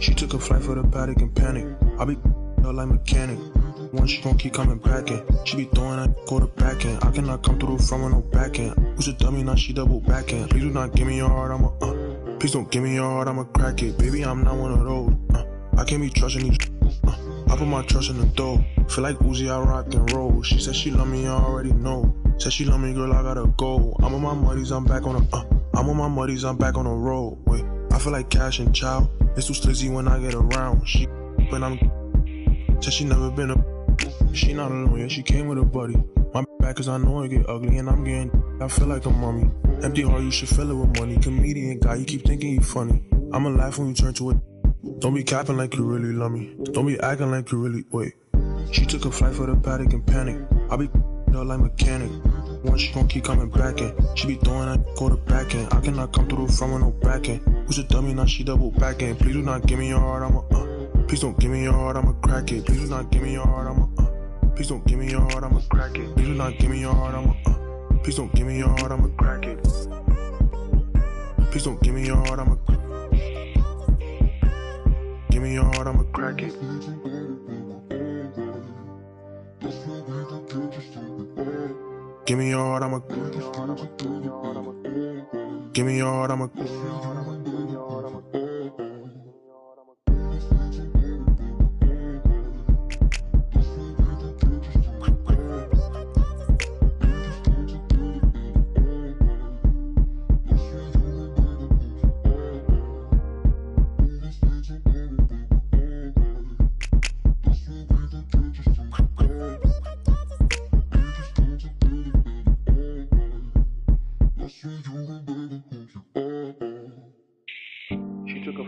She took a flight for the paddock and panic. I be her like mechanic. Once she gon' keep coming back in. She be throwing that quarterback in. I cannot come through the front with no back end. Who's a dummy, now she double back in. Please do not give me your heart, please don't give me your heart, I'ma crack it. Baby, I'm not one of those. I can't be trusting these. I put my trust in the dough. Feel like Uzi, I rock and roll. She said she love me, I already know. Said she love me, girl, I gotta go. I'm on my muddies, I'm back on the. I'm on my muddies, I'm back on the road. Wait, I feel like Cash and Chow. It's too slizzy when I get around. She when I'm. Said she never been a. She not alone, yeah, she came with a buddy. My back cause I know it get ugly and I'm getting. I feel like a mummy. Empty heart, you should fill it with money. Comedian guy, you keep thinking you funny. I'ma laugh when you turn to it. Don't be capping like you really love me. Don't be acting like you really. Wait. She took a flight for the paddock and panic. I be her like mechanic. Once she gon' keep coming back in. She be throwing that quarterback in. I cannot come through the front with no back end. Who's a dummy, now she double back in. Please do not give me your heart, please don't give me your heart, I'ma crack it. Please do not give me your heart, please don't give me your heart, I'ma crack it. Please do not give me your heart, please don't give me your heart, I'ma crack it. Please don't give me your heart, I'ma give me your heart, I'ma crack it. Give me your heart, I'ma give me your heart, I'ma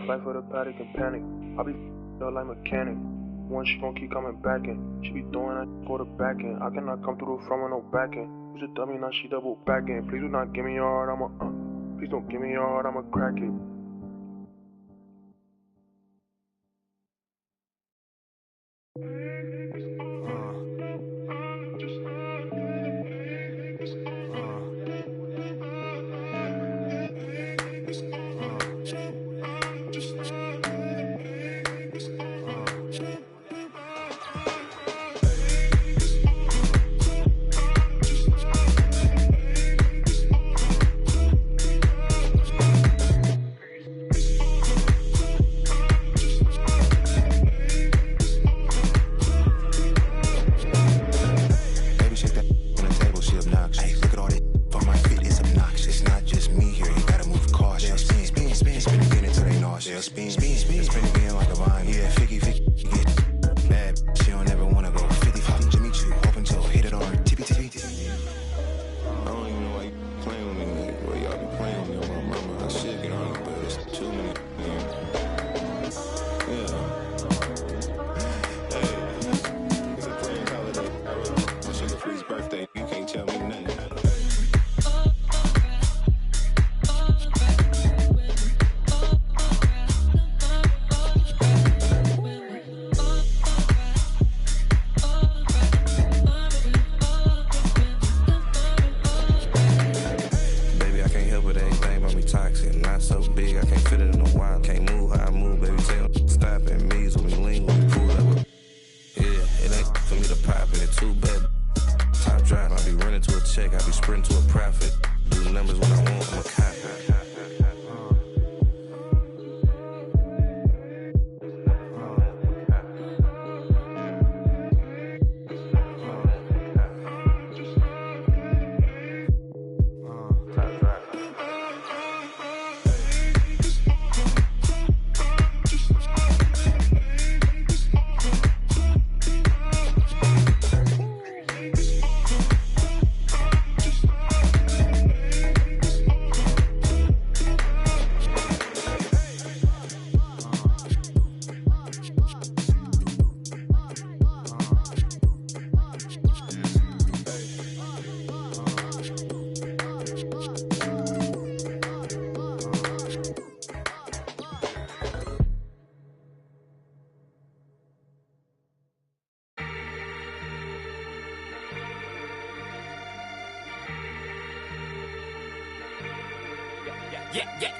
a flight for the paddock and panic. I be like mechanic. One, she gon' keep coming back in. She be throwing that go to back in. I cannot come through the front with no back in. Who's a dummy, now she double back in. Please do not give me your heart, please don't give me your heart, I'ma crack it.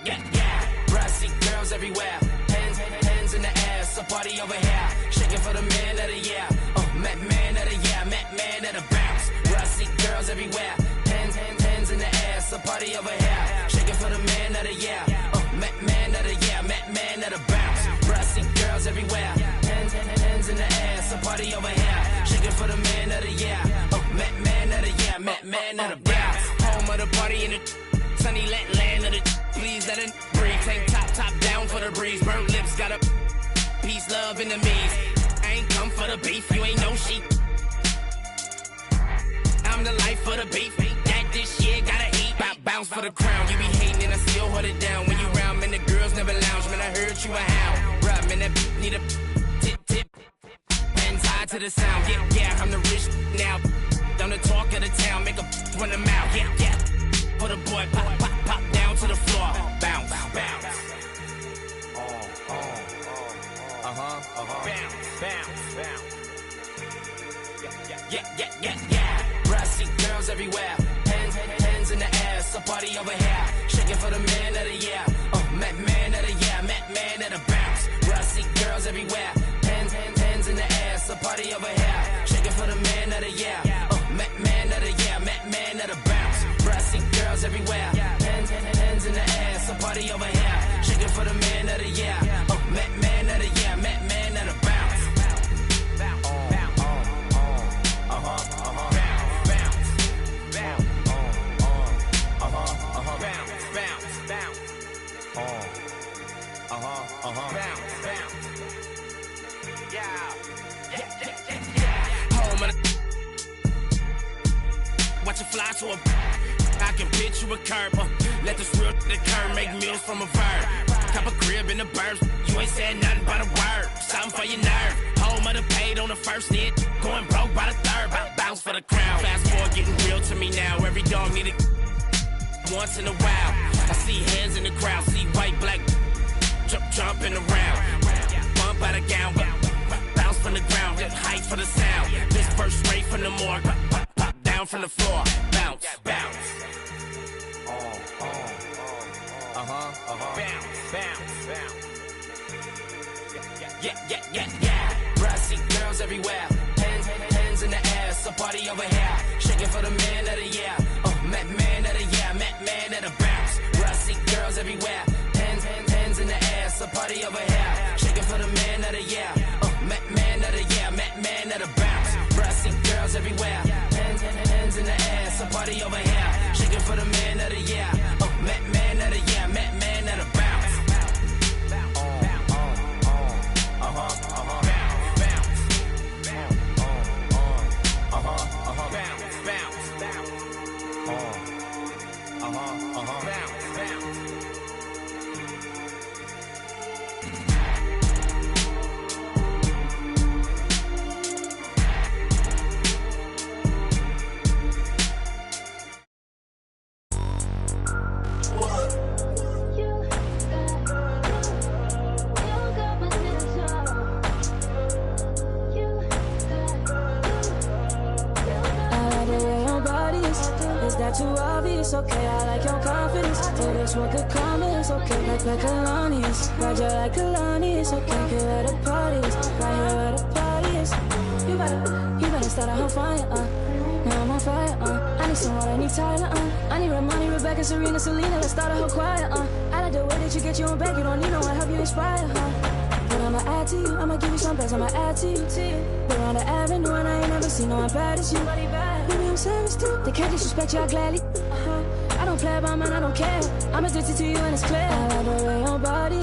Yeah. Brassy girls everywhere. Hands in the air. So party over here. Shaking for the man of the year. Man of the year. Man of the bounce. Brassy girls everywhere. Hands in the air. So party over here. Shaking for the man of the year. Man of the year. Man of the bounce. Brassy girls everywhere. Hands in the air. So party over here. Shaking for the man of the year. Man of the year. Man of the bounce. Home of the party in the sunny land of the. Please let it breathe. Tank top down for the breeze. Burnt lips got a peace, love, enemies. I ain't come for the beef. You ain't no sheep. I'm the life for the beef. That this year gotta eat. Bounce for the crown. You be hating and I still hold it down. When you round, man, the girls never lounge. Man, I heard you a hound. Bruh, man, that need a tip. Hands high to the sound. Yeah, I'm the rich now. I'm the talk of the town. Make a run them out. Yeah. Put a boy pop down to the floor. Bounce. Bounce. Yeah. Brassy girls everywhere. Hands in the air. So party over here. Shaking for the man of the year. Man of the year. Man of the bounce. Brassy girls everywhere. Hands in the air. So party over here. Shaking for the man of the year. Man of the year. Man of the bounce. Brassy girls everywhere. Hands in the air. So party over here. Shaking for the man of the year. Man of the year. Man of the bounce. Watch it fly to I can pitch you a curb. Let the swift the curb make meals from a verb. Cop a crib in the burbs. You ain't said nothing but a word. Something for your nerve. Home of the paid on the first hit. Going broke by the third. Bounce for the crown. Fast forward, getting real to me now. Every dog need it once in a while. I see hands in the crowd. See white, black jumping around. Bump out of gown. Bounce from the ground. Height for the sound. This verse straight from the morgue. Pop down from the floor. Bounce, bounce. Yeah. Brassy girls everywhere. Hands in the air. So party over here. Shaking for the man of the year. Man of the year. Man of the bounce. Brassy girls everywhere. Hands in the air. So party over here. Shaking for the man of the year. Man of the year. Man of the bounce. Brassy girls everywhere. Hands in the air. So party over here. Shaking for the man of the year. Man of the year. Man of the bounce. Too obvious, okay, I like your confidence. Oh, that's what could come is okay, like Kalani's. Ride you like Kalani's, okay, here at the parties. Right here at the parties. You better start a whole fire, now I'm on fire, I need some water, I need Tyler, I need Ramani, Rebecca, Serena, Selena, let's start a whole choir, I like the way that you get your own back, you don't need no one, help you inspire, But I'ma add to you, I'ma give you some best, I'ma add to you. We're on the avenue and I ain't never seen no one bad as you. Maybe I'm savage too, they can't disrespect you, I gladly. I don't play about mine, I don't care. I'm addicted to you and it's clear. I like the way your body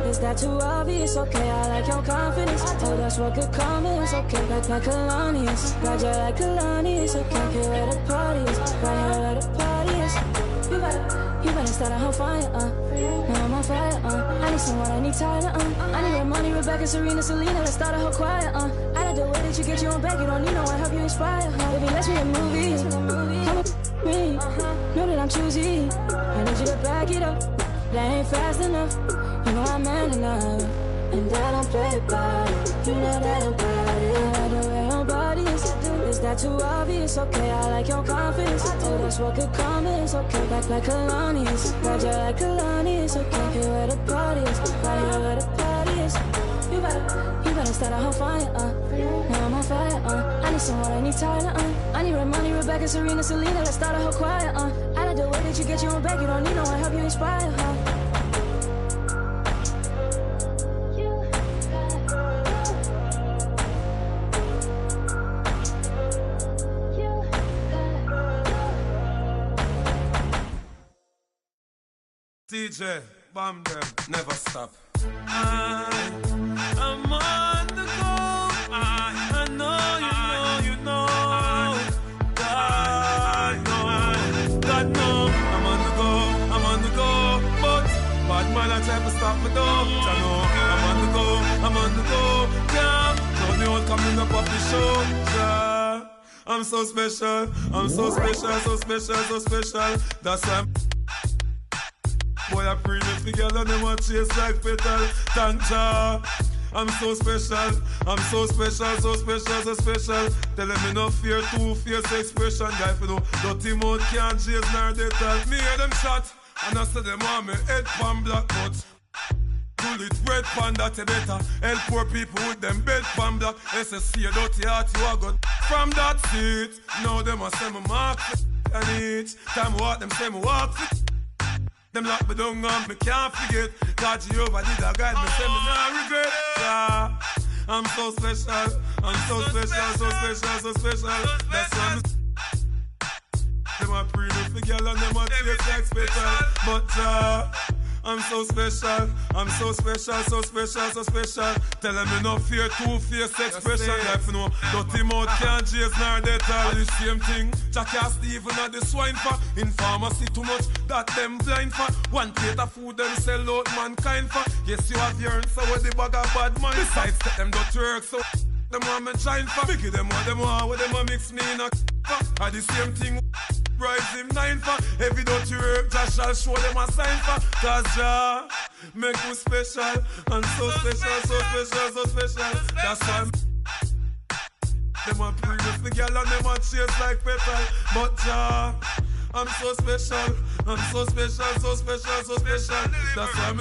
is that too obvious? Okay, I like your confidence. Oh, that's what could come is okay, like Kalani's. Ride you like Kalani's, okay, here at the parties. Right here at the parties. You better start a whole fire, now I'm on fire, I need someone, I need Tyler, I need Ramani, Rebecca, Serena, Selena, let's start a whole choir, I like the way that you get your own back, you don't need no one, help you inspire, Baby, let's be a movie, come with me, know that I'm choosy, I need you to back it up, that ain't fast enough, you know I'm man enough, and I don't play about it, you know that about it, I like the way your body is that too obvious? Okay, I like your confidence. Oh, that's what could come is okay, like Kalani's. Ride you like Kalani's, okay, here at the parties. Right here at the parties. You better start a whole fire, now I'm on fire, I need someone, I need Tyler, I need Ramani, Rebecca, Serena, Selena, let's start a whole choir, I like the way that you get your own back, you don't need no one, help you inspire, DJ, bomb them, never stop. I'm on the go. I know, you know. God know, I'm on the go. But bad man, I try to stop me though. I know, I'm on the go. Yeah, don't you want coming up off the show? Yeah. I'm so special, so special. That's why boy, I pray this together, them want chase like petal. Thank ya. I'm so special, so special. Tell them me no fear, two-face expression. Guy, if you know, dirty mouth can't chase nor they tell. Me hear them shot, and I say them want me head pan black, but bullet red pan that you better. Help poor people with them bed pan black. SSC, a dirty heart, you are good. From that seat, now them a say me mark and each time I walk, them say me walk. Them lock me down and me can't forget. God Jehovah did a guide me, say me not regret. Yeah. I'm so special, so special. That's why me them a pretty for girl and them a taste like special. But I'm so special. I'm so special, so special, so special. Tell them me no fear two-faced expression. Life you know, dirty mouth can't chase nor death all the same thing. Jackass Steven at the swine for. In pharmacy too much, that them blind for. One plate of food them sell out mankind for. Yes, you have yearned, so what the bag of bad man. Besides, set them dirty work, so them want me shine for. Biggie them what them a mix me in a for. Are the same thing. Rise him 9 for. Every dirty work, Jah shall show them a sign for. Cause Jah make you special. And so special, so special, so special. That's why them a previous the girl and them a chase like petal. But Jah, I'm so special. I'm so special, so special, so special. That's why I'm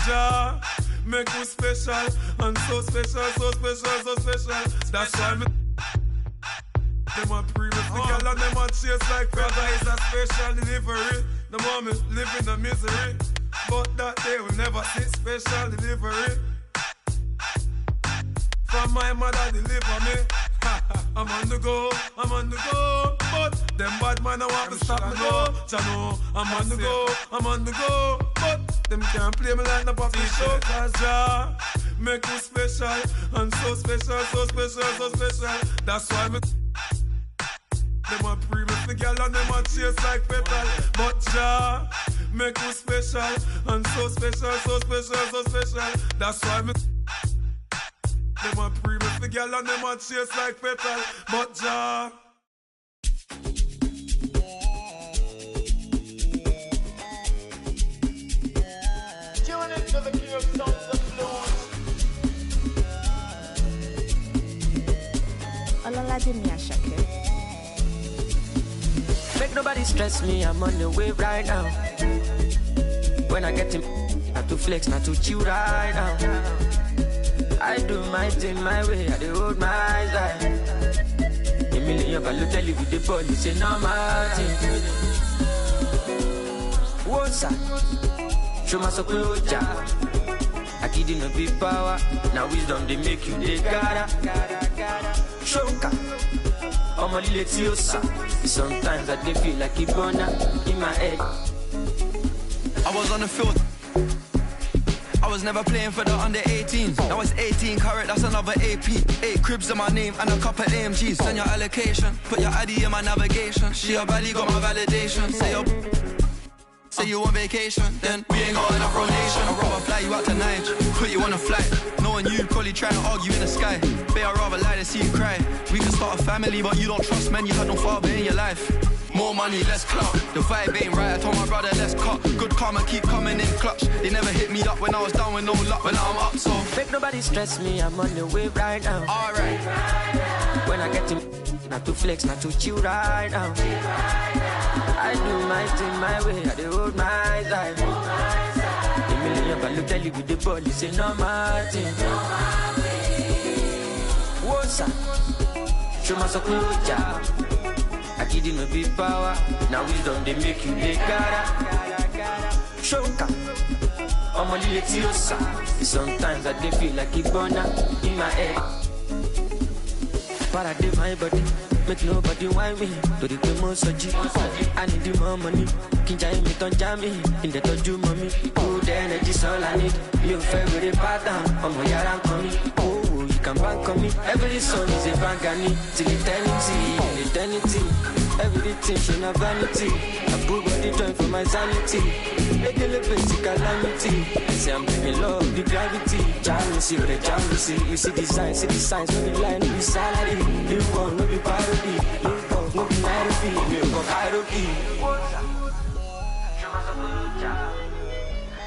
Jah make you special. And so special, so special, so special. That's why I'm them a previous the girl and them a chase like brother is a special delivery. The moment live in the misery, but that day will never see special delivery. From my mother deliver me. I'm on the go, I'm on the go. But them bad man I want to stop me go. Chano, I'm on the go, I'm on the go. But them can't play me like the puppy show. Cause Jah make you special. And so special, so special, so special. That's why me them a previous the girl and them a chase like petal. But Jah make you special. And so special, so special, so special. That's why me them a previous the girl and them a chase like petal. But Jah tune into the King of Sounds of Blues. Olala Dimia Shake. Make nobody stress me, I'm on the way right now. When I get him, not to flex, not to chill right now. I do my thing my way, I do hold my side. A million value tell you with the police, say no matter. What's up? Show my support, I give you no big power. Now wisdom they make you they gotta. Shoka, I'm a little yosa. Sometimes I feel like Ibona in my head. I was on the field. I was never playing for the under 18s. Now it's 18 carat, that's another AP. 8 cribs in my name and a couple AMGs. Send your allocation, put your ID in my navigation. She a baddie, got my validation. Say you on vacation, then we ain't got enough rotation. I'd rather fly you out tonight, put you on a flight. Knowing you probably trying to argue in the sky. Babe, I'd rather lie than see you cry. We can start a family, but you don't trust men. You had no father in your life. More money, less clout. The vibe ain't right, I told my brother, let's cut. Good karma keep coming in clutch. They never hit me up when I was down with no luck. But now I'm up, so make nobody stress me, I'm on the way right now. Alright. When I get him, not to flex, not to chill right now. I do my thing my way, I do hold my side. A million value tell you with the police, say no matter. What's up? Show my support, I give you no big power. Now wisdom they make you they gotta. Shoka, I'm a little yosa. Sometimes I feel like Ibona in my head. But I did my body, make nobody whine me. To the most I need the more money. Kinja me don't jam me. In the toju mommy. Good energy's all I need. You favorite pattern, I'm a yaran coming. Oh, you can bank on me. Every song is a bangani. Till eternity. Everything she not vanity. I put body join for my sanity. Make a little basic calamity. I say I'm in love, the gravity. Jealousy, the jealousy. You see the signs, no be line, no be salary. Live on, no be parody. Live on, no be Nairobi. Live on, Nairobi.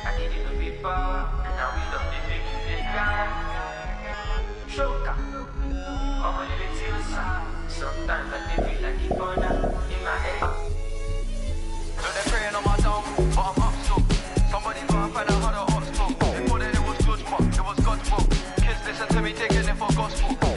I need you to be power. And now we don't make you the guy. Shoka. I'm a little sad. Sometimes I feel like Ibona in my head. So they're praying on my down, but I'm up so. Somebody go and find out how the ops talk. They thought that it was good, but it was God's will. Kids listen to me taking it for gospel.